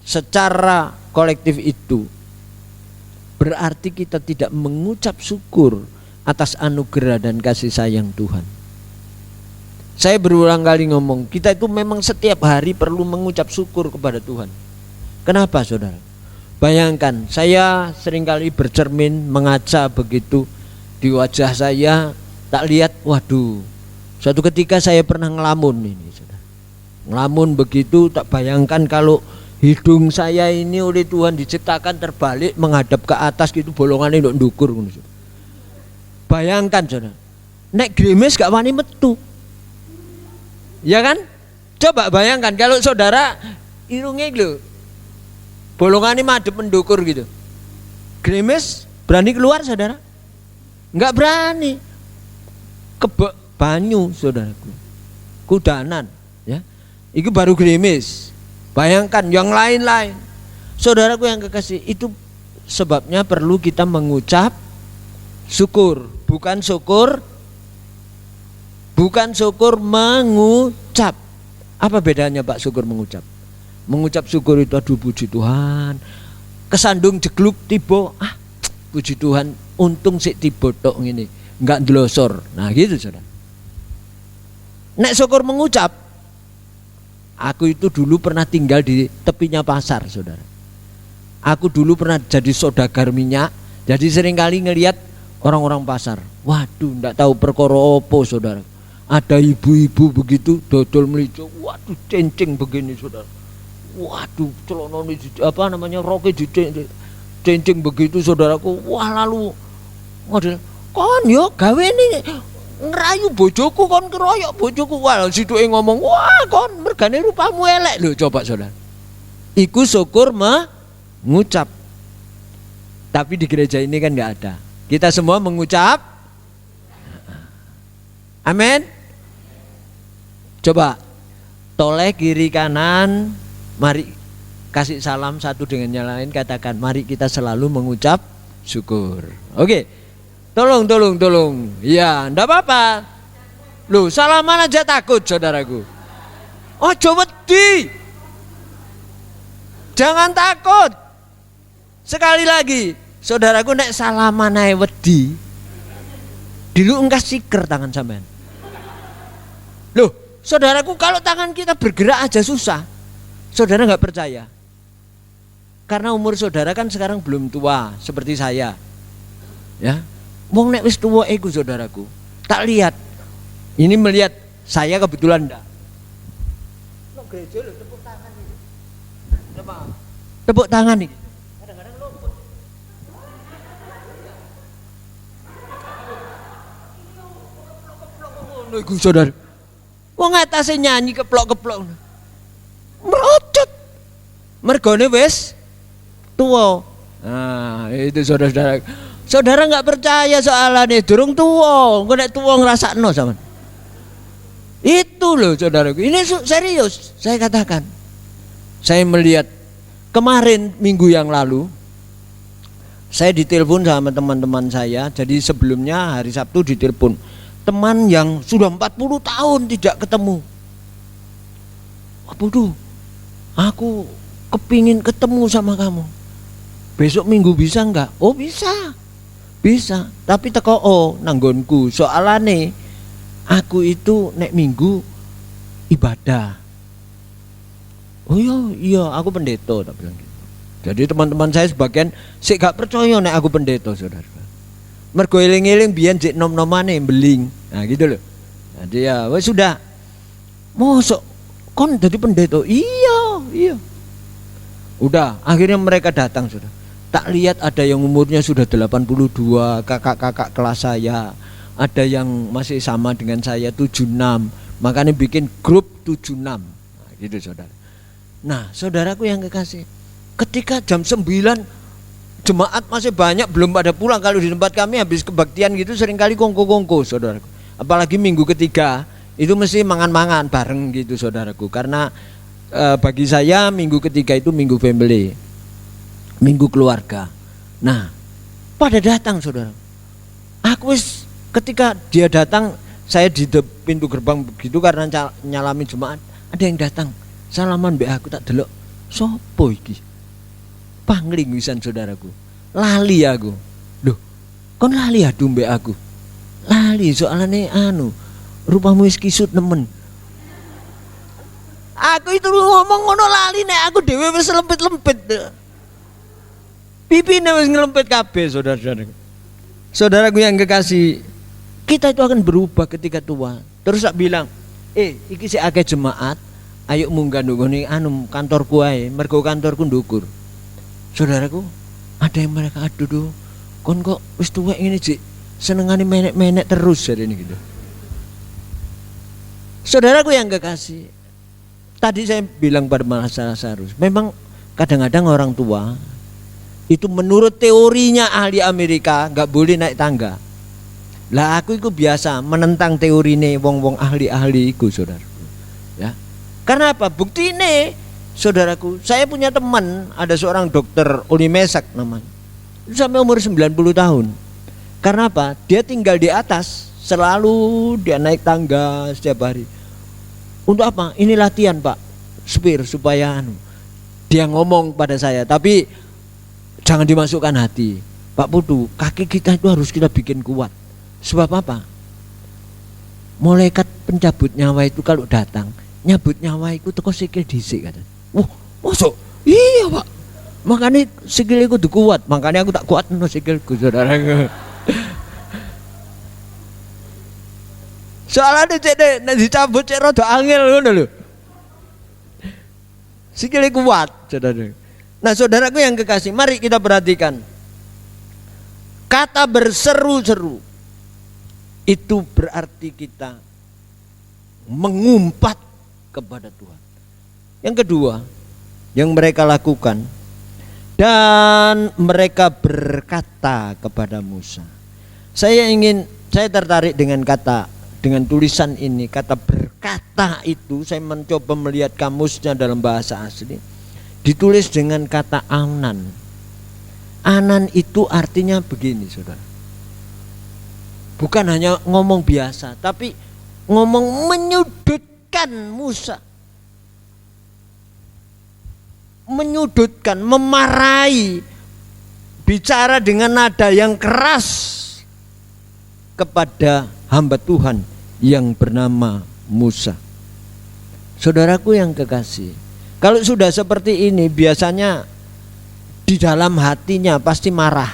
S2: secara kolektif itu berarti kita tidak mengucap syukur atas anugerah dan kasih sayang Tuhan. Saya berulang kali ngomong, kita itu memang setiap hari perlu mengucap syukur kepada Tuhan. Kenapa, saudara? Bayangkan, saya seringkali bercermin, mengaca begitu di wajah saya, tak lihat, waduh, suatu ketika saya pernah ngelamun ini, saudara. Ngelamun begitu, tak bayangkan kalau hidung saya ini oleh Tuhan diciptakan terbalik menghadap ke atas gitu, bolongannya ndok ndukur. Bayangkan, saudara, nek grimis gak wani metu. Ya kan? Coba bayangkan kalau saudara irungnya gitu, bolongannya madep mendukur gitu. Grimis berani keluar, saudara? Enggak berani. Kebek banyu, saudaraku. Kudanan, ya. Itu baru grimis. Bayangkan yang lain-lain. Saudaraku yang kekasih, itu sebabnya perlu kita mengucap syukur, bukan syukur mengucap. Apa bedanya Pak syukur mengucap? Mengucap syukur itu aduh puji Tuhan, kesandung jegluk tiba, puji Tuhan, untung sik tibotok ngene, enggak ndelosor. Nah gitu saudara. Nek syukur mengucap, aku itu dulu pernah tinggal di tepinya pasar saudara. Aku dulu pernah jadi saudagar minyak, jadi seringkali ngelihat orang-orang pasar. Waduh, enggak tahu perkara apa saudara. Ada ibu-ibu begitu dodol melico, waduh cencing begini saudara. Waduh, celana apa namanya roke cencing begitu saudaraku. Wah lalu model kon yo gawe ini ngerayu bojoku kon keroyok bojoku. Wah situke ngomong wah kon mergane rupamu elek lho. Coba saudara, iku syukur mengucap. Tapi di gereja ini kan nggak ada. Kita semua mengucap amin. Coba toleh kiri kanan, mari kasih salam satu dengan yang lain, katakan mari kita selalu mengucap syukur. Oke, tolong. Ya, enggak apa-apa. Loh, salaman aja takut saudaraku. Oh, coba jangan takut. Sekali lagi, saudaraku nek salaman ae wedi. Dulu engkas siker tangan sampean. Loh, saudaraku kalau tangan kita bergerak aja susah. Saudara nggak percaya? Karena umur saudara kan sekarang belum tua seperti saya. Ya. Wong nek wis tuwa iku saudaraku. Tak lihat. Ini melihat saya kebetulan ndak. Lo gereja lo tepuk tangan ini. Coba. Tepuk tangan nih. Kadang-kadang luput. Ngono iku saudara. Wong atase nyanyi keplok-keplok. Merocot. Mergone wis tua. Nah, itu saudara-saudara. Saudara nggak percaya soalane durung tua. Engko nek tua ngrasakno sampean. Itu loh saudaraku. Ini serius saya katakan. Saya melihat kemarin minggu yang lalu saya ditelepon sama teman-teman saya. Jadi sebelumnya hari Sabtu ditelepon teman yang sudah 40 tahun tidak ketemu. Apa tuh? Aku kepingin ketemu sama kamu. Besok minggu bisa enggak? Oh bisa. Bisa. Tapi teko nanggonku. Soalane aku itu nek minggu ibadah. Oh iya aku pendeta tak bilang gitu. Jadi teman-teman saya sebagian sik gak percaya nek aku pendeta saudara. Mergo eling-eling biyen jek nom-nomane beling. Nah gitu loh. Jadi ya wes sudah. Mosok kon jadi pendeta? Iya. Udah, akhirnya mereka datang sudah. Tak lihat ada yang umurnya sudah 82, kakak-kakak kelas saya. Ada yang masih sama dengan saya 76. Makanya bikin grup 76. Nah, gitu saudara. Nah, saudaraku yang kekasih, ketika jam 9 jemaat masih banyak belum pada pulang. Kalau di tempat kami habis kebaktian gitu seringkali kongko-kongko saudaraku. Apalagi minggu ketiga itu mesti mangan-mangan bareng gitu saudaraku. Karena bagi saya minggu ketiga itu minggu family, minggu keluarga. Nah pada datang saudara. Aku ketika dia datang, saya di pintu gerbang begitu karena nyalami jemaat. Ada yang datang salaman mbek aku, tak delok sopo iki. Pangling wisan saudaraku. Lali aku. Loh, kon lali adu mbek aku. Lali soalane rupamu wis kisut nemen. Aku itu ngomong ngono lali nek aku dhewe wis lempit-lempit. Pipine wis ngelempit kabeh saudara-saudara. Saudaraku yang kekasih, kita itu akan berubah ketika tua. Terus tak bilang, iki sik akeh jemaat, ayo munggah nggone kantorku ae, mergo kantorku ndukur. Saudaraku, ada yang mereka aduh, kon kok wis tuwek ngene Cik, senengane menek-menek terus jarene gitu. Saudaraku yang kekasih, tadi saya bilang pada Mas Sarus, memang kadang-kadang orang tua itu menurut teorinya ahli Amerika nggak boleh naik tangga. Lah aku itu biasa menentang teorine wong-wong ahli-ahli itu saudaraku. Ya, karena apa? Bukti ini saudaraku, saya punya teman ada seorang dokter Unimesak namanya, sampai umur 90 tahun. Karena apa? Dia tinggal di atas, selalu dia naik tangga setiap hari. Untuk apa? Ini latihan Pak, supir supaya dia ngomong pada saya, tapi jangan dimasukkan hati. Pak Putu, kaki kita itu harus kita bikin kuat. Sebab apa? Malaikat pencabut nyawa itu kalau datang, nyabut nyawa itu teko sikil dhisik kata. Wah, masuk? Iya, Pak. Makanya sikilku kudu kuat, makanya aku tak kuat no sikilku, saudara. Soalnya cek nek dicabut cek rada angel ngono lho. Sikile kuat, saudara. Nah, saudaraku yang kekasih, mari kita perhatikan. Kata berseru-seru itu berarti kita mengumpat kepada Tuhan. Yang kedua, yang mereka lakukan, dan mereka berkata kepada Musa. Saya tertarik dengan tulisan ini, kata berkata itu saya mencoba melihat kamusnya dalam bahasa asli. Ditulis dengan kata anan. Anan itu artinya begini, saudara. Bukan hanya ngomong biasa, tapi ngomong menyudutkan Musa. Menyudutkan, memarahi, bicara dengan nada yang keras kepada hamba Tuhan yang bernama Musa. Saudaraku yang kekasih, kalau sudah seperti ini biasanya di dalam hatinya pasti marah.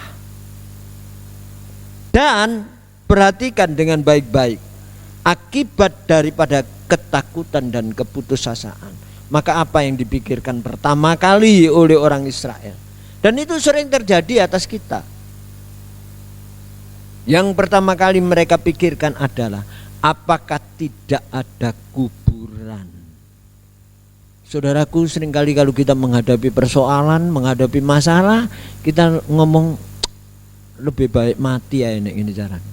S2: Dan perhatikan dengan baik-baik akibat daripada ketakutan dan keputusasaan. Maka apa yang dipikirkan pertama kali oleh orang Israel, dan itu sering terjadi atas kita. Yang pertama kali mereka pikirkan adalah apakah tidak ada kuburan. Saudaraku, seringkali kalau kita menghadapi persoalan, menghadapi masalah, kita ngomong lebih baik mati ya ini caranya.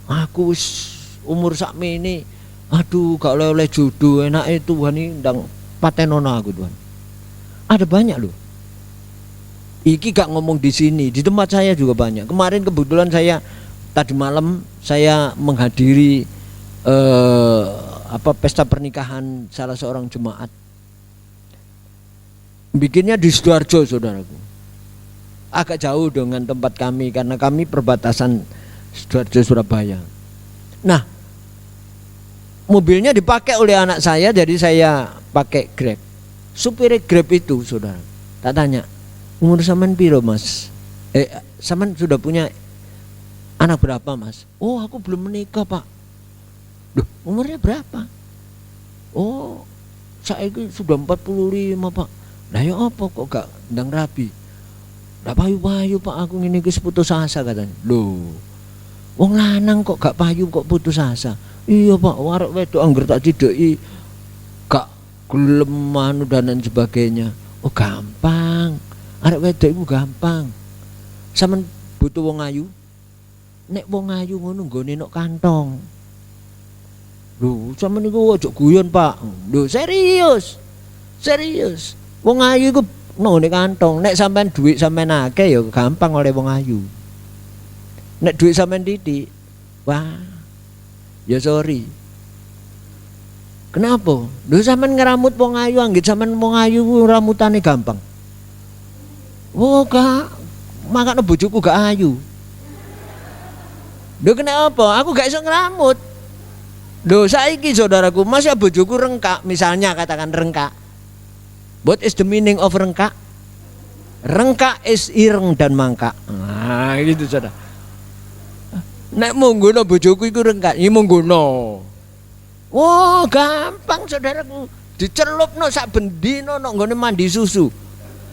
S2: Aku umur sakme ini, aduh gak oleh jodoh, enak Tuhan ini ndang patenono aku Tuhan. Ada banyak loh. Iki gak ngomong di sini, di tempat saya juga banyak. Kemarin kebetulan tadi malam saya menghadiri pesta pernikahan salah seorang jemaat. Bikinnya di Sidoarjo, saudaraku. Agak jauh dengan tempat kami karena kami perbatasan Sidoarjo Surabaya. Nah, mobilnya dipakai oleh anak saya, jadi saya pakai Grab. Supir Grab itu, saudara, tak tanya, umur sampean piro Mas? Sampean sudah punya anak berapa Mas? Oh, aku belum menikah Pak. Duh, umurnya berapa? Oh, saya sudah 45 Pak. Nah ya apa kok gak ndang rabi? Gak payu-payu Pak, aku ngene iki putus asa katanya. Loh, wong lanang kok gak payu kok putus asa? Iya Pak, warek wedok angger tak cideki gak gelem anu dan lain sebagainya. Oh gampang, arek wedok iku gampang. Sampeyan butuh wong ayu? Nek wong ayu ngono nggone nok kantong. Lho, sampeyan niku ojo guyon Pak. Lho serius. Serius. Wong ayu iku nggone kantong. Nek sampean duit sampean akeh ya gampang oleh wong ayu. Nek duit sampean titik, wah. Ya sorry. Kenapa? Lho sampean ngeramut wong ayu, anggit sampean wong ayu ramutane gampang. Oh gak, makane bojoku gak ayu. Lho kenapa? Aku gak iso ngeramut. Lho saiki saudaraku, masa bojoku rengkak, misalnya katakan rengkak. What is the meaning of rengkak? Rengkak is ireng dan mangkak. Nah gitu saudara. Nek monggono bojoku iku rengkak, ya monggono. Oh gampang saudaraku, dicelupno sak bendino nok nggone mandi susu.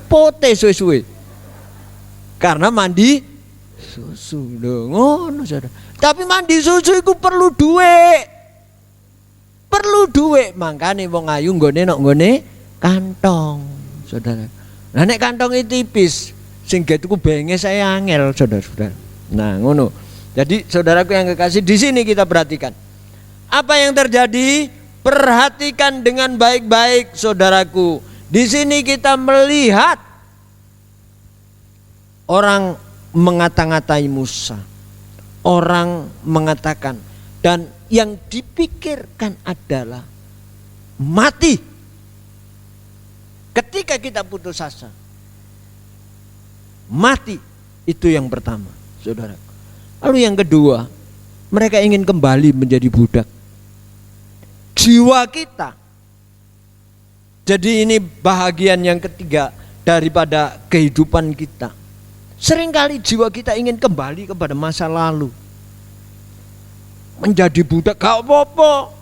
S2: Pote suwe-suwe. Karena mandi susu. Lho ngono saudara. Tapi mandi susu iku perlu duit. Perlu duit, makane wong ayu nggone nok nggone kantong, saudara. Nah nek kantong itu tipis, sing tuku benge saya angel, saudara-saudara. Nah, ngono. Jadi saudaraku yang kekasih, di sini kita perhatikan. Apa yang terjadi? Perhatikan dengan baik-baik, saudaraku. Di sini kita melihat orang mengata-ngatai Musa. Orang mengatakan, dan yang dipikirkan adalah mati. Ketika kita putus asa, mati. Itu yang pertama, saudara. Lalu yang kedua, mereka ingin kembali menjadi budak. Jiwa kita. Jadi ini bahagian yang ketiga daripada kehidupan kita. Seringkali jiwa kita ingin kembali kepada masa lalu. Menjadi budak gak apa-apa.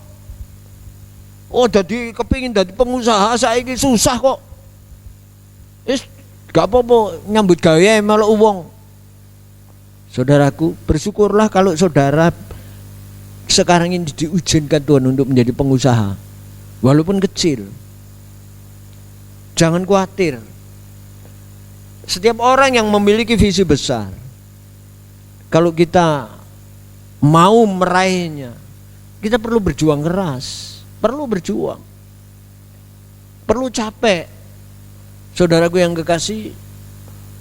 S2: Oh jadi kepingin jadi pengusaha saiki susah kok. Gak apa-apa nyambut gawe malah uang. Saudaraku, bersyukurlah kalau saudara sekarang ini diizinkan Tuhan untuk menjadi pengusaha. Walaupun kecil. Jangan khawatir. Setiap orang yang memiliki visi besar, kalau kita mau meraihnya, kita perlu berjuang keras, perlu berjuang, perlu capek. Saudaraku yang kekasih,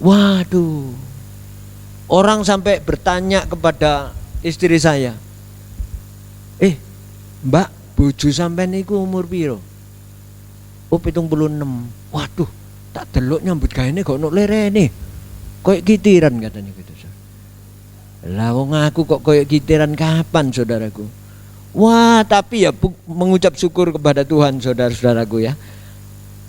S2: waduh, orang sampai bertanya kepada istri saya, Mbak, bojo sampean niku umur piro? Oh 76. Waduh, tak delok nyambut gaene kok ono lerene. Koyok kitiran katanya gitu. Lah wong aku kok koyok kitiran kapan, saudaraku? Wah, tapi ya mengucap syukur kepada Tuhan, saudara-saudaraku ya.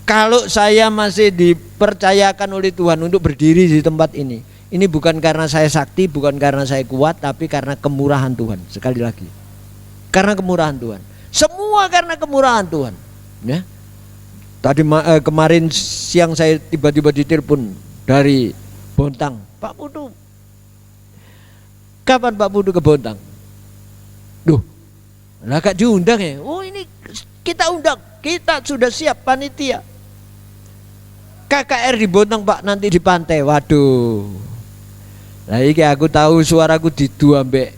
S2: Kalau saya masih dipercayakan oleh Tuhan untuk berdiri di tempat ini bukan karena saya sakti, bukan karena saya kuat, tapi karena kemurahan Tuhan. Sekali lagi, karena kemurahan Tuhan. Semua karena kemurahan Tuhan. Ya. Tadi kemarin siang saya tiba-tiba ditelepon dari Bontang, Pak Putu. Kapan Pak Putu ke Bontang? Duh, lah gak diundang ya? Oh ini kita undang, kita sudah siap panitia. KKR di Bontang Pak, nanti di pantai. Waduh. Lah iki aku tahu suaraku didu ambek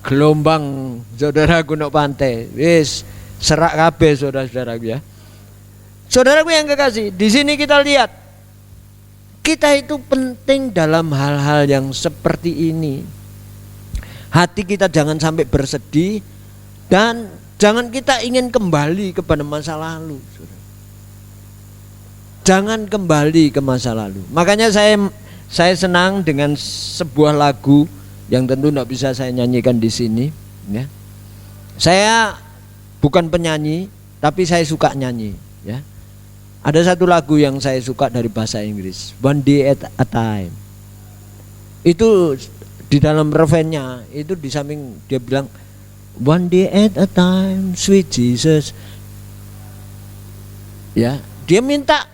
S2: gelombang saudaraku nok pantai. Wis serak kabeh saudara-saudaraku ya. Saudaraku yang kekasih, di sini kita lihat kita itu penting dalam hal-hal yang seperti ini. Hati kita jangan sampai bersedih dan jangan kita ingin kembali kepada masa lalu. Jangan kembali ke masa lalu. Makanya saya senang dengan sebuah lagu yang tentu tidak bisa saya nyanyikan di sini. Ya. Saya bukan penyanyi, tapi saya suka nyanyi. Ya. Ada satu lagu yang saya suka dari bahasa Inggris, One Day at a Time. Itu di dalam refrennya itu di samping dia bilang One day at a time, sweet Jesus. Ya, dia minta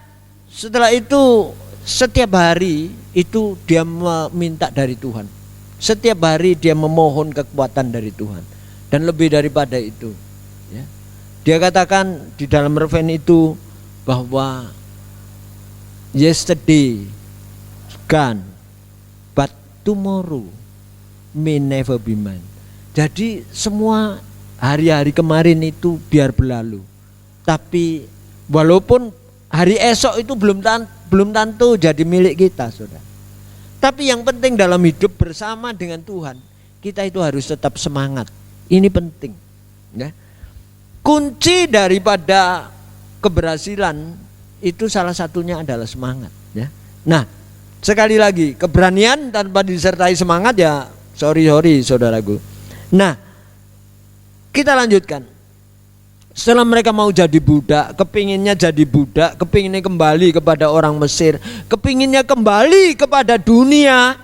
S2: setelah itu setiap hari itu dia meminta dari Tuhan. Setiap hari dia memohon kekuatan dari Tuhan dan lebih daripada itu. Ya. Dia katakan di dalam refren itu bahwa yesterday gone, but tomorrow may never be mine. Jadi semua hari-hari kemarin itu biar berlalu. Tapi walaupun hari esok itu belum tentu jadi milik kita, saudara. Tapi yang penting dalam hidup bersama dengan Tuhan, kita itu harus tetap semangat. Ini penting. Ya. Kunci daripada keberhasilan itu salah satunya adalah semangat. Ya. Nah, sekali lagi keberanian tanpa disertai semangat ya sorry saudaraku. Nah, kita lanjutkan. Setelah mereka mau jadi budak, kepinginnya jadi budak, kepinginnya kembali kepada orang Mesir, kepinginnya kembali kepada dunia.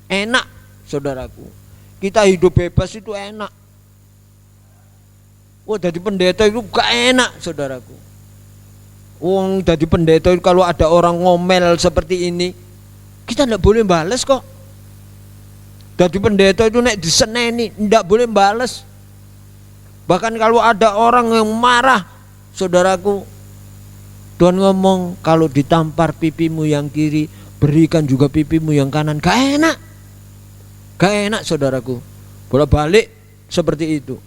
S2: Enak, saudaraku. Kita hidup bebas itu enak. Wah, jadi pendeta itu gak enak, saudaraku. Wong jadi pendeta itu kalau ada orang ngomel seperti ini, kita tidak boleh balas kok. Jadi pendeta itu nek diseneni, tidak boleh balas. Bahkan kalau ada orang yang marah, saudaraku, Tuhan ngomong kalau ditampar pipimu yang kiri, berikan juga pipimu yang kanan. Gak enak saudaraku. Bolak-balik seperti itu.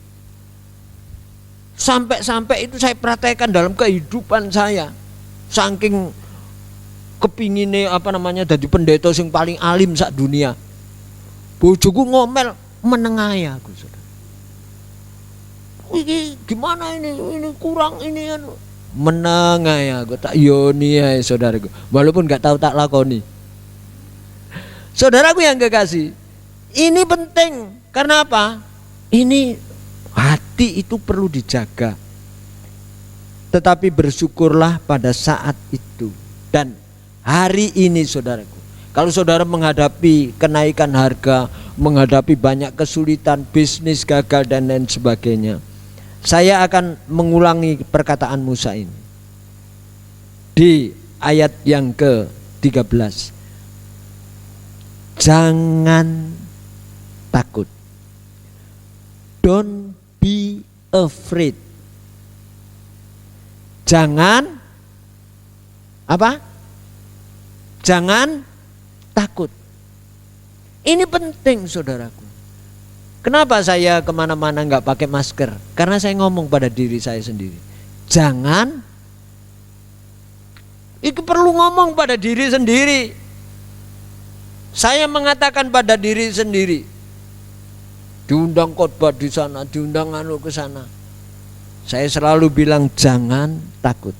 S2: Sampai itu saya praktekkan dalam kehidupan saya. Saking kepingine jadi pendeta yang paling alim sak dunia. Bojoku ngomel menengahi aku, saudara. Ini gimana ini kurang ini kan. Menengahi aku tak yoni ya saudaraku. Walaupun gak tahu tak lakoni. Saudaraku yang kekasih, ini penting. Karena apa? Ini hati itu perlu dijaga. Tetapi bersyukurlah pada saat itu dan hari ini saudaraku. Kalau saudara menghadapi kenaikan harga, menghadapi banyak kesulitan, bisnis gagal dan lain sebagainya, saya akan mengulangi perkataan Musa ini di ayat yang ke-13. Jangan takut. Don't be afraid. Jangan apa? Jangan takut. Ini penting saudaraku. Kenapa saya kemana-mana nggak pakai masker? Karena saya ngomong pada diri saya sendiri. Jangan. Itu perlu ngomong pada diri sendiri. Saya mengatakan pada diri sendiri. Diundang khotbah di sana, diundang anu ke sana. Saya selalu bilang jangan takut.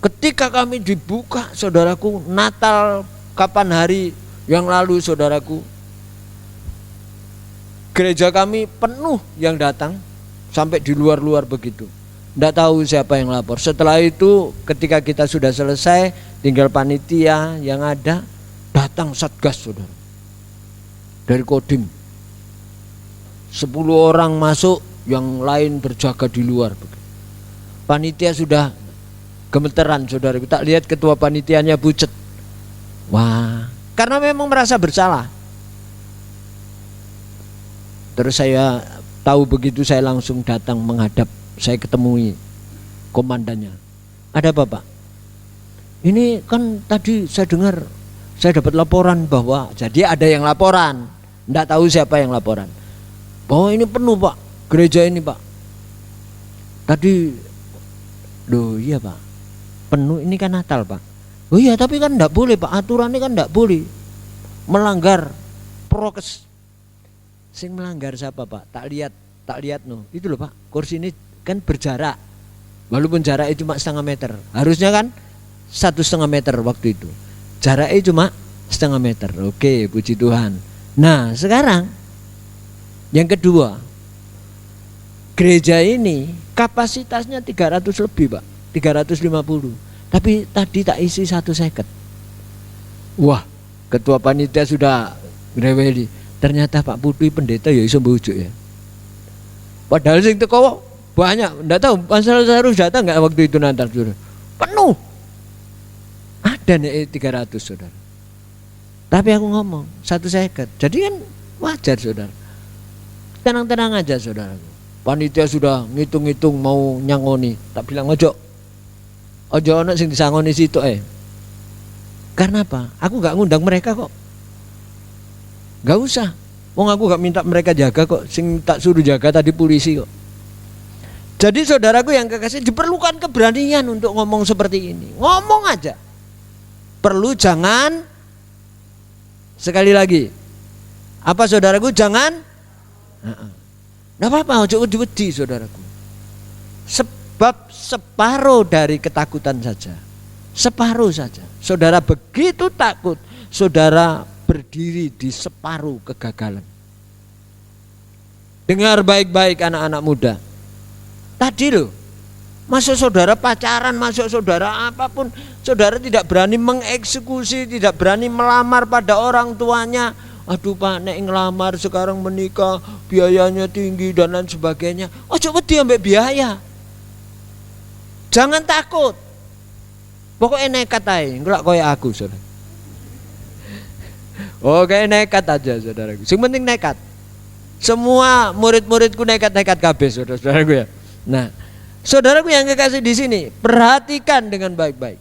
S2: Ketika kami dibuka saudaraku, Natal kapan hari yang lalu saudaraku, gereja kami penuh yang datang sampai di luar-luar begitu. Tidak tahu siapa yang lapor. Setelah itu ketika kita sudah selesai, tinggal panitia yang ada, datang satgas saudara dari Kodim. 10 orang masuk, yang lain berjaga di luar. Panitia sudah gemeteran saudara. Tak lihat ketua panitianya bucet. Wah, karena memang merasa bersalah. Terus saya tahu begitu, saya langsung datang menghadap. Saya ketemui komandannya. Ada apa Pak? Ini kan tadi saya dengar, saya dapat laporan bahwa, jadi ada yang laporan, tidak tahu siapa yang laporan, bahwa ini penuh Pak, gereja ini Pak. Tadi, loh iya Pak, penuh, ini kan Natal Pak. Oh iya tapi kan tidak boleh Pak, aturannya kan tidak boleh, melanggar prokes. Sing melanggar siapa Pak? Tak lihat no, itu loh Pak, kursi ini kan berjarak, walaupun jaraknya cuma 0,5 meter, harusnya kan 1,5 meter waktu itu, jaraknya cuma 0,5 meter. Oke, puji Tuhan. Nah sekarang yang kedua, gereja ini kapasitasnya 300 lebih Pak, 350, tapi tadi tak isi 1 seket. Wah, ketua panitia sudah ngreweli, ternyata Pak Putri pendeta ya iso mbujuk ya. Padahal sing teko banyak, enggak tahu Pansel harus datang enggak waktu itu Natal saudara. Penuh. Ada nih 300 saudara. Tapi aku ngomong 1 seket. Jadi kan wajar saudara. Tenang-tenang aja saudara. Panitia sudah ngitung-ngitung mau nyangoni. Tak bilang ojo ana sing disangoni situ Karena apa? Aku enggak ngundang mereka kok. Enggak usah. Wong aku enggak minta mereka jaga kok. Sing tak suruh jaga tadi polisi kok. Jadi saudaraku yang kekasih, diperlukan keberanian untuk ngomong seperti ini. Ngomong aja. Perlu jangan, sekali lagi, apa saudaraku, jangan, nggak apa-apa, ojo wedi saudaraku. Sebab separuh dari ketakutan saja, separuh saja. Saudara begitu takut, saudara berdiri di separuh kegagalan. Dengar baik-baik anak-anak muda. Tadi loh, masuk saudara pacaran, masuk saudara apapun, saudara tidak berani mengeksekusi, tidak berani melamar pada orang tuanya. Aduh Pak, nek ngelamar sekarang menikah biayanya tinggi dan lain sebagainya. Ojo wedi ambek biaya. Jangan takut. Pokoknya nekat aja, ngelak koyo aku saudara. Oke, nekat aja saudaraku. Yang penting nekat. Semua murid-muridku nekat-nekat kabeh saudara-saudaraku ya. Nah, saudaraku yang kekasih di sini, perhatikan dengan baik-baik.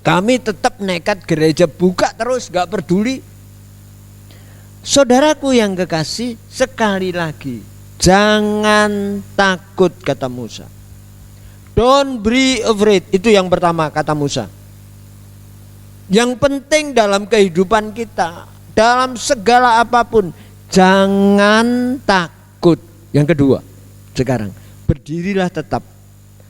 S2: Kami tetap nekat, gereja buka terus, gak peduli. Saudaraku yang kekasih, sekali lagi, jangan takut kata Musa. Don't be afraid, itu yang pertama kata Musa. Yang penting dalam kehidupan kita, dalam segala apapun, jangan takut. Yang kedua, sekarang berdirilah tetap.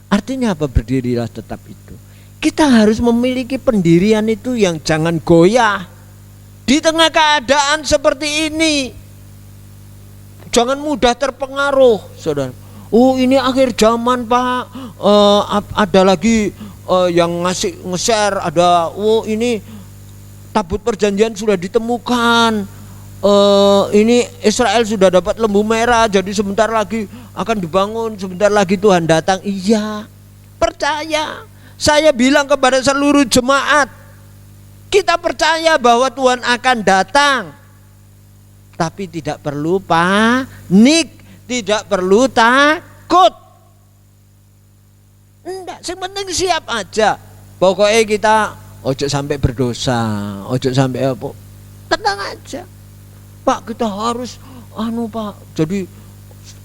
S2: Artinya apa berdirilah tetap itu? Kita harus memiliki pendirian itu yang jangan goyah. Di tengah keadaan seperti ini, jangan mudah terpengaruh, saudara. Oh, ini akhir zaman, Pak. Ada lagi yang nge-share, ada, oh ini tabut perjanjian sudah ditemukan. Ini Israel sudah dapat lembu merah, jadi sebentar lagi akan dibangun, sebentar lagi Tuhan datang. Iya, percaya. Saya bilang kepada seluruh jemaat, kita percaya bahwa Tuhan akan datang. Tapi tidak perlu panik, tidak perlu takut. Enggak, yang penting siap aja. Pokoknya kita ojo sampai berdosa, ojo sampai apa. Tenang aja. Pak, kita harus Pak. Jadi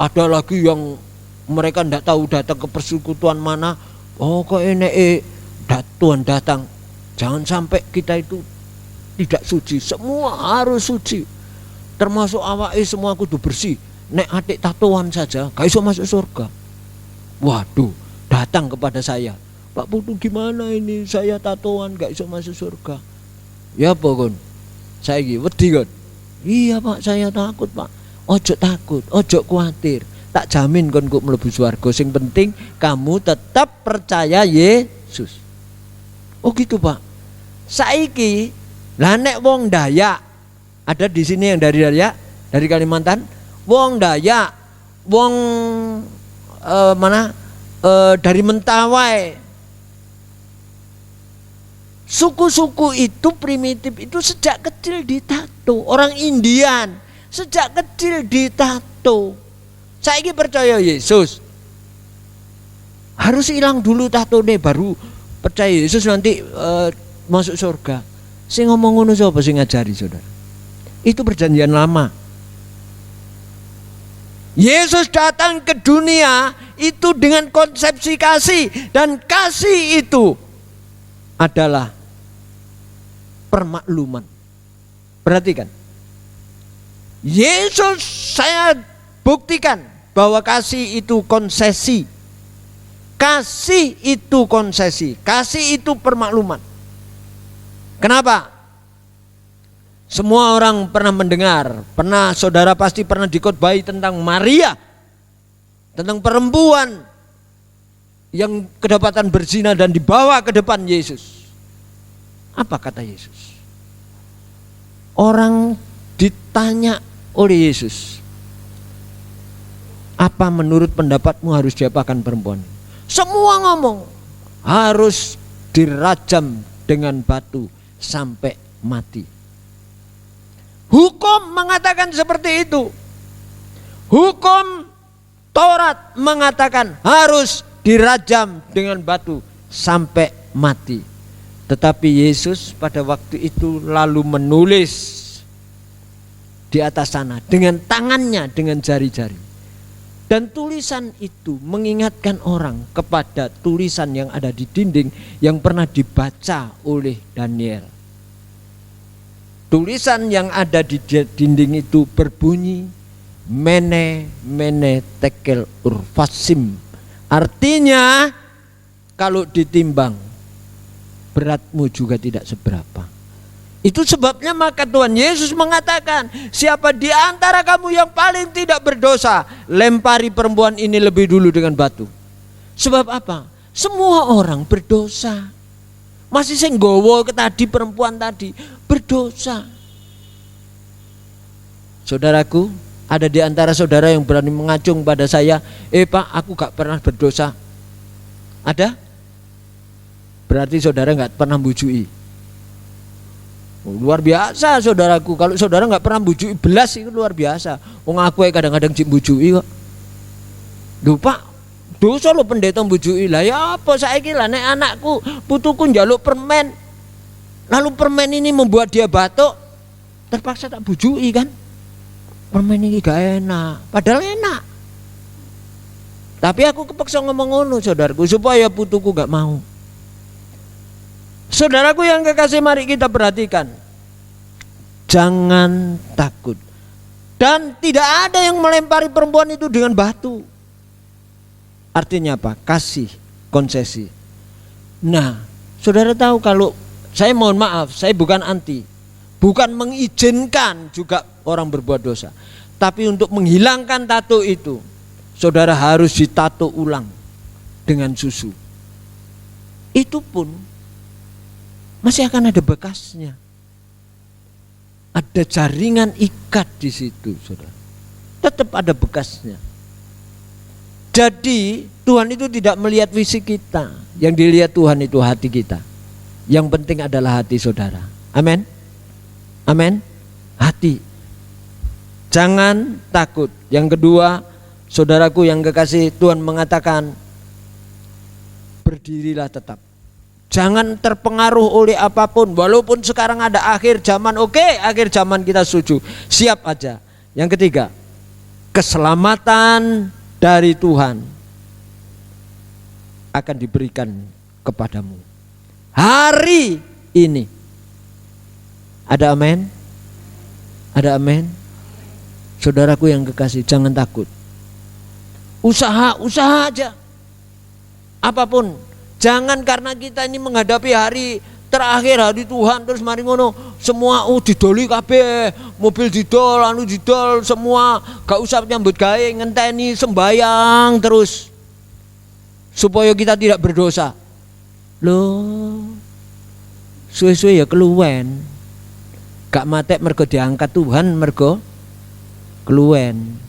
S2: ada lagi yang mereka enggak tahu datang ke persekutuan mana. Oh, kok ini Tuhan datang. Jangan sampai kita itu tidak suci. Semua harus suci. Termasuk awake semua kudu bersih. Nek atik tatoan saja gak iso masuk surga. Waduh, datang kepada saya, Pak Putu, gimana ini saya tatoan gak iso masuk surga. Ya apa kon? Saya wedi kon. Iya Pak, saya takut Pak. Ojo takut, ojo khawatir. Tak jamin kon kok mlebu surga. Sing penting kamu tetap percaya Yesus. Oh gitu Pak. Saiki lah nek wong Dayak, ada di sini yang dari Dayak, dari Kalimantan, wong Dayak, wong dari Mentawai. Suku-suku itu primitif itu sejak kecil ditato. Orang Indian sejak kecil ditato. Saiki percaya Yesus, harus hilang dulu tatone baru percaya Yesus nanti masuk surga. Sing ngomong ngono sapa sing ngajari, saudara? Itu perjanjian lama. Yesus datang ke dunia itu dengan konsepsi kasih, dan kasih itu adalah permakluman. Perhatikan. Yesus, saya buktikan bahwa kasih itu konsesi. Kasih itu konsesi, kasih itu permakluman. Kenapa? Semua orang pernah mendengar, saudara pasti pernah dikhotbahi tentang Maria, tentang perempuan yang kedapatan berzina dan dibawa ke depan Yesus. Apa kata Yesus? Orang ditanya oleh Yesus, apa menurut pendapatmu harus diapakan perempuan? Semua ngomong harus dirajam dengan batu sampai mati. Hukum mengatakan seperti itu. Hukum Taurat mengatakan harus dirajam dengan batu sampai mati. Tetapi Yesus pada waktu itu lalu menulis di atas sana dengan tangannya, dengan jari-jari. Dan tulisan itu mengingatkan orang kepada tulisan yang ada di dinding yang pernah dibaca oleh Daniel. Tulisan yang ada di dinding itu berbunyi Mene Mene Tekel Urfasim. Artinya kalau ditimbang beratmu juga tidak seberapa. Itu sebabnya maka Tuhan Yesus mengatakan, siapa di antara kamu yang paling tidak berdosa, lempari perempuan ini lebih dulu dengan batu. Sebab apa? Semua orang berdosa. Masih sing nggawa tadi perempuan tadi berdosa. Saudaraku, ada di antara saudara yang berani mengacung pada saya, Pak, aku gak pernah berdosa. Ada? Berarti saudara gak pernah bujui. Luar biasa saudaraku. Kalau saudara gak pernah bujui belas itu luar biasa. Wong aku kadang-kadang cik bujui kok. Duh Pak, dosa lo pendeta bujui. Lah ya apa saiki lah nek anakku putuku njaluk permen, lalu permen ini membuat dia batuk, terpaksa tak bujui kan. Permen ini gak enak, padahal enak. Tapi aku kepaksa ngomong ngono saudaraku supaya putuku gak mau. Saudaraku yang kekasih, mari kita perhatikan. Jangan takut. Dan tidak ada yang melempari perempuan itu dengan batu. Artinya apa? Kasih, konsesi. Nah, saudara tahu kalau, saya mohon maaf, saya bukan anti. bukan mengizinkan juga orang berbuat dosa. Tapi untuk menghilangkan tato itu, saudara harus ditato ulang dengan susu. Itu pun masih akan ada bekasnya. Ada jaringan ikat di situ, saudara. Tetap ada bekasnya. Jadi Tuhan itu tidak melihat fisik kita, yang dilihat Tuhan itu hati kita. Yang penting adalah hati saudara. Amin. Amin. Hati. Jangan takut. Yang kedua, saudaraku yang kekasih, Tuhan mengatakan berdirilah tetap. Jangan terpengaruh oleh apapun. Walaupun sekarang ada akhir zaman, oke, akhir zaman kita setuju. Siap aja. Yang ketiga, keselamatan dari Tuhan akan diberikan kepadamu hari ini. Ada amin? Ada amin? Saudaraku yang kekasih, jangan takut. Usaha aja. Apapun. Jangan karena kita ini menghadapi hari terakhir, hari Tuhan, terus mari ngono semua didoli kabeh, mobil didol, didol semua, gak usah nyambut gawe, ngenteni sembayang terus supaya kita tidak berdosa. Loh, suwe-suwe ya keluwen. Gak matek mergo diangkat Tuhan, mergo keluwen.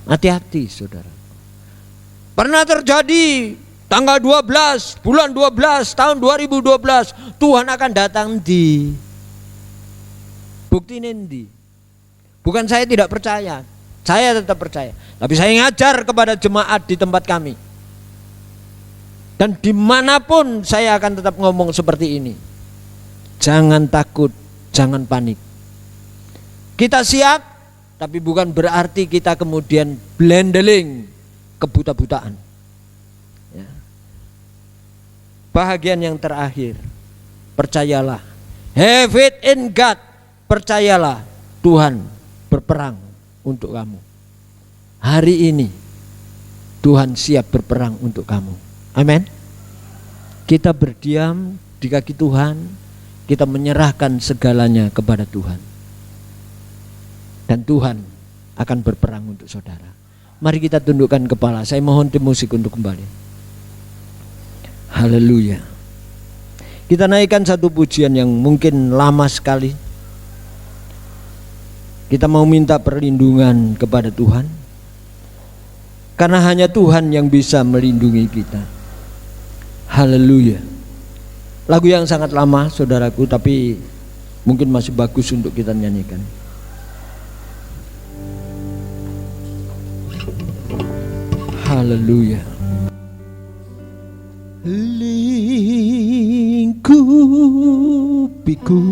S2: Hati-hati saudara. Pernah terjadi tanggal 12 bulan 12 tahun 2012, Tuhan akan datang di bukti nendi. Bukan saya tidak percaya, saya tetap percaya. Tapi saya ngajar kepada jemaat di tempat kami. Dan dimanapun saya akan tetap ngomong seperti ini. Jangan takut, jangan panik. Kita siap, tapi bukan berarti kita kemudian blendeling kebuta-butaan. Ya. Bahagian yang terakhir, percayalah, have it in God, percayalah Tuhan berperang untuk kamu. Hari ini Tuhan siap berperang untuk kamu. Amin. Kita berdiam di kaki Tuhan, kita menyerahkan segalanya kepada Tuhan. Dan Tuhan akan berperang untuk saudara. Mari kita tundukkan kepala. Saya mohon tim musik untuk kembali. Haleluya. Kita naikkan satu pujian yang mungkin lama sekali. Kita mau minta perlindungan kepada Tuhan. Karena hanya Tuhan yang bisa melindungi kita. Haleluya. Lagu yang sangat lama saudaraku, tapi mungkin masih bagus untuk kita nyanyikan. Haleluya. Lingkupiku.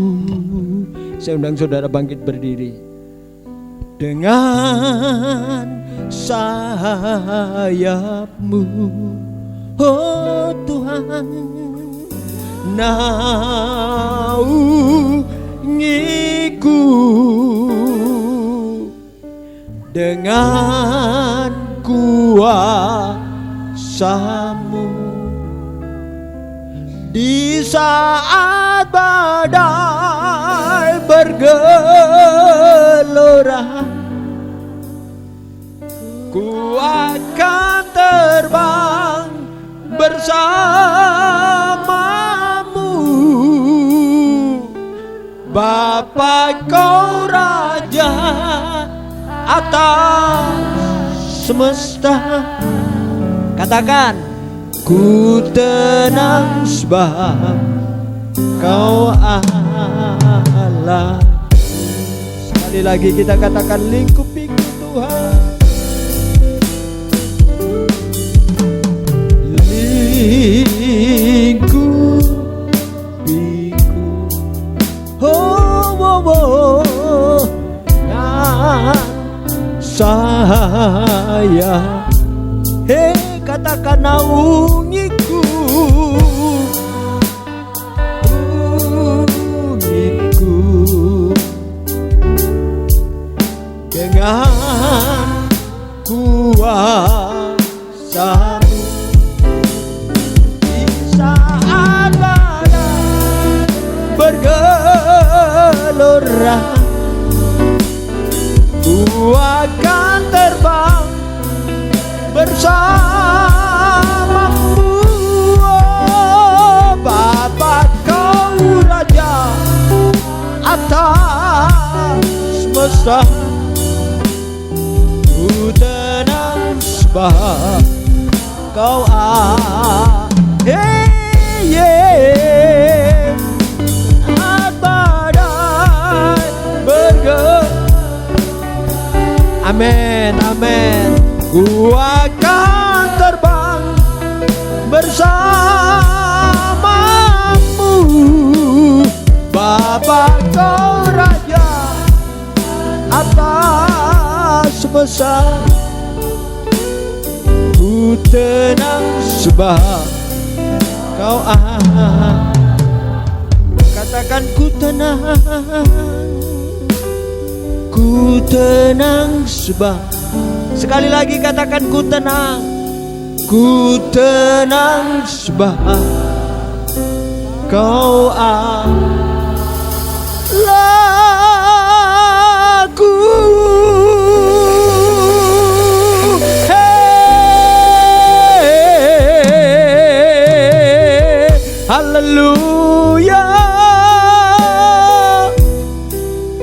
S2: Saya undang saudara bangkit berdiri. Dengan sayapmu, oh Tuhan, naungiku. Dengan kuasamu di saat badai bergelora, ku akan terbang bersamamu. Bapa kau raja atas semesta. Katakan, ku tenang sebab kau Allah. Sekali lagi kita katakan, lingkupiku Tuhan. Lingkupiku, oh, oh, oh, dan saya, katakan naungiku, dengan kuasamu di saat badai bergelora. sembah Kau badai amin, amin. Ku akan terbang bersamamu, Bapa Kau Raja atas semesta. Ku tenang sebab Kau katakan ku tenang sebab. Sekali lagi katakan ku tenang sebab Kau Allahku. Haleluya.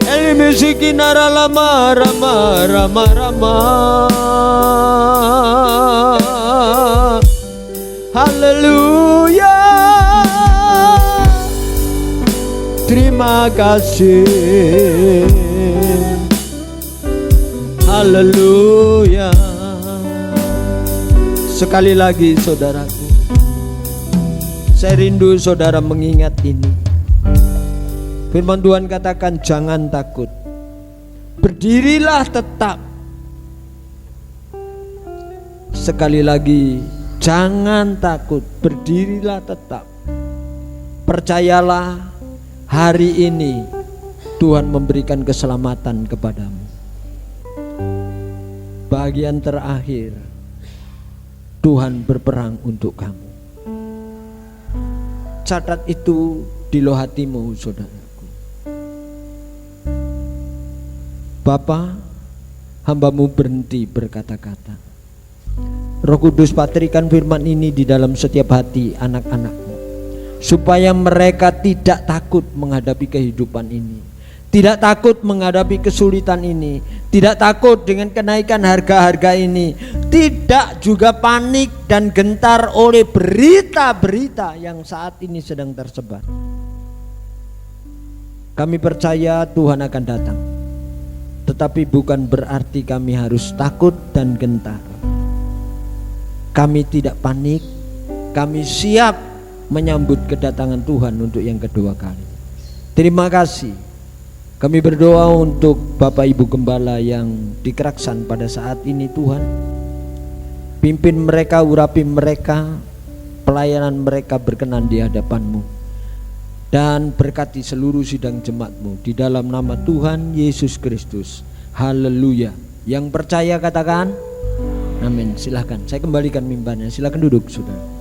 S2: El musikinara lama rama. Haleluya. Terima kasih. Haleluya. Sekali lagi saudaraku, saya rindu saudara mengingat ini. Firman Tuhan katakan jangan takut, berdirilah tetap. Sekali lagi, jangan takut, berdirilah tetap. Percayalah, hari ini Tuhan memberikan keselamatan kepadamu. Bagian terakhir, Tuhan berperang untuk kamu. Catat itu di loh hatimu, saudaraku. Bapa, hambamu berhenti berkata-kata. Roh Kudus patrikan firman ini di dalam setiap hati anak-anakmu, supaya mereka tidak takut menghadapi kehidupan ini, tidak takut menghadapi kesulitan ini, tidak takut dengan kenaikan harga-harga ini, tidak juga panik dan gentar oleh berita-berita yang saat ini sedang tersebar. Kami percaya Tuhan akan datang, tetapi bukan berarti kami harus takut dan gentar. Kami tidak panik, kami siap menyambut kedatangan Tuhan untuk yang kedua kali. Terima kasih. Kami berdoa untuk Bapak Ibu Gembala yang di Keraksan pada saat ini, Tuhan. Pimpin mereka, urapi mereka, pelayanan mereka berkenan di hadapan-Mu. Dan berkati seluruh sidang jemaat-Mu di dalam nama Tuhan Yesus Kristus. Haleluya. Yang percaya katakan amin. Silahkan, saya kembalikan mimbarnya. Silahkan duduk, saudara.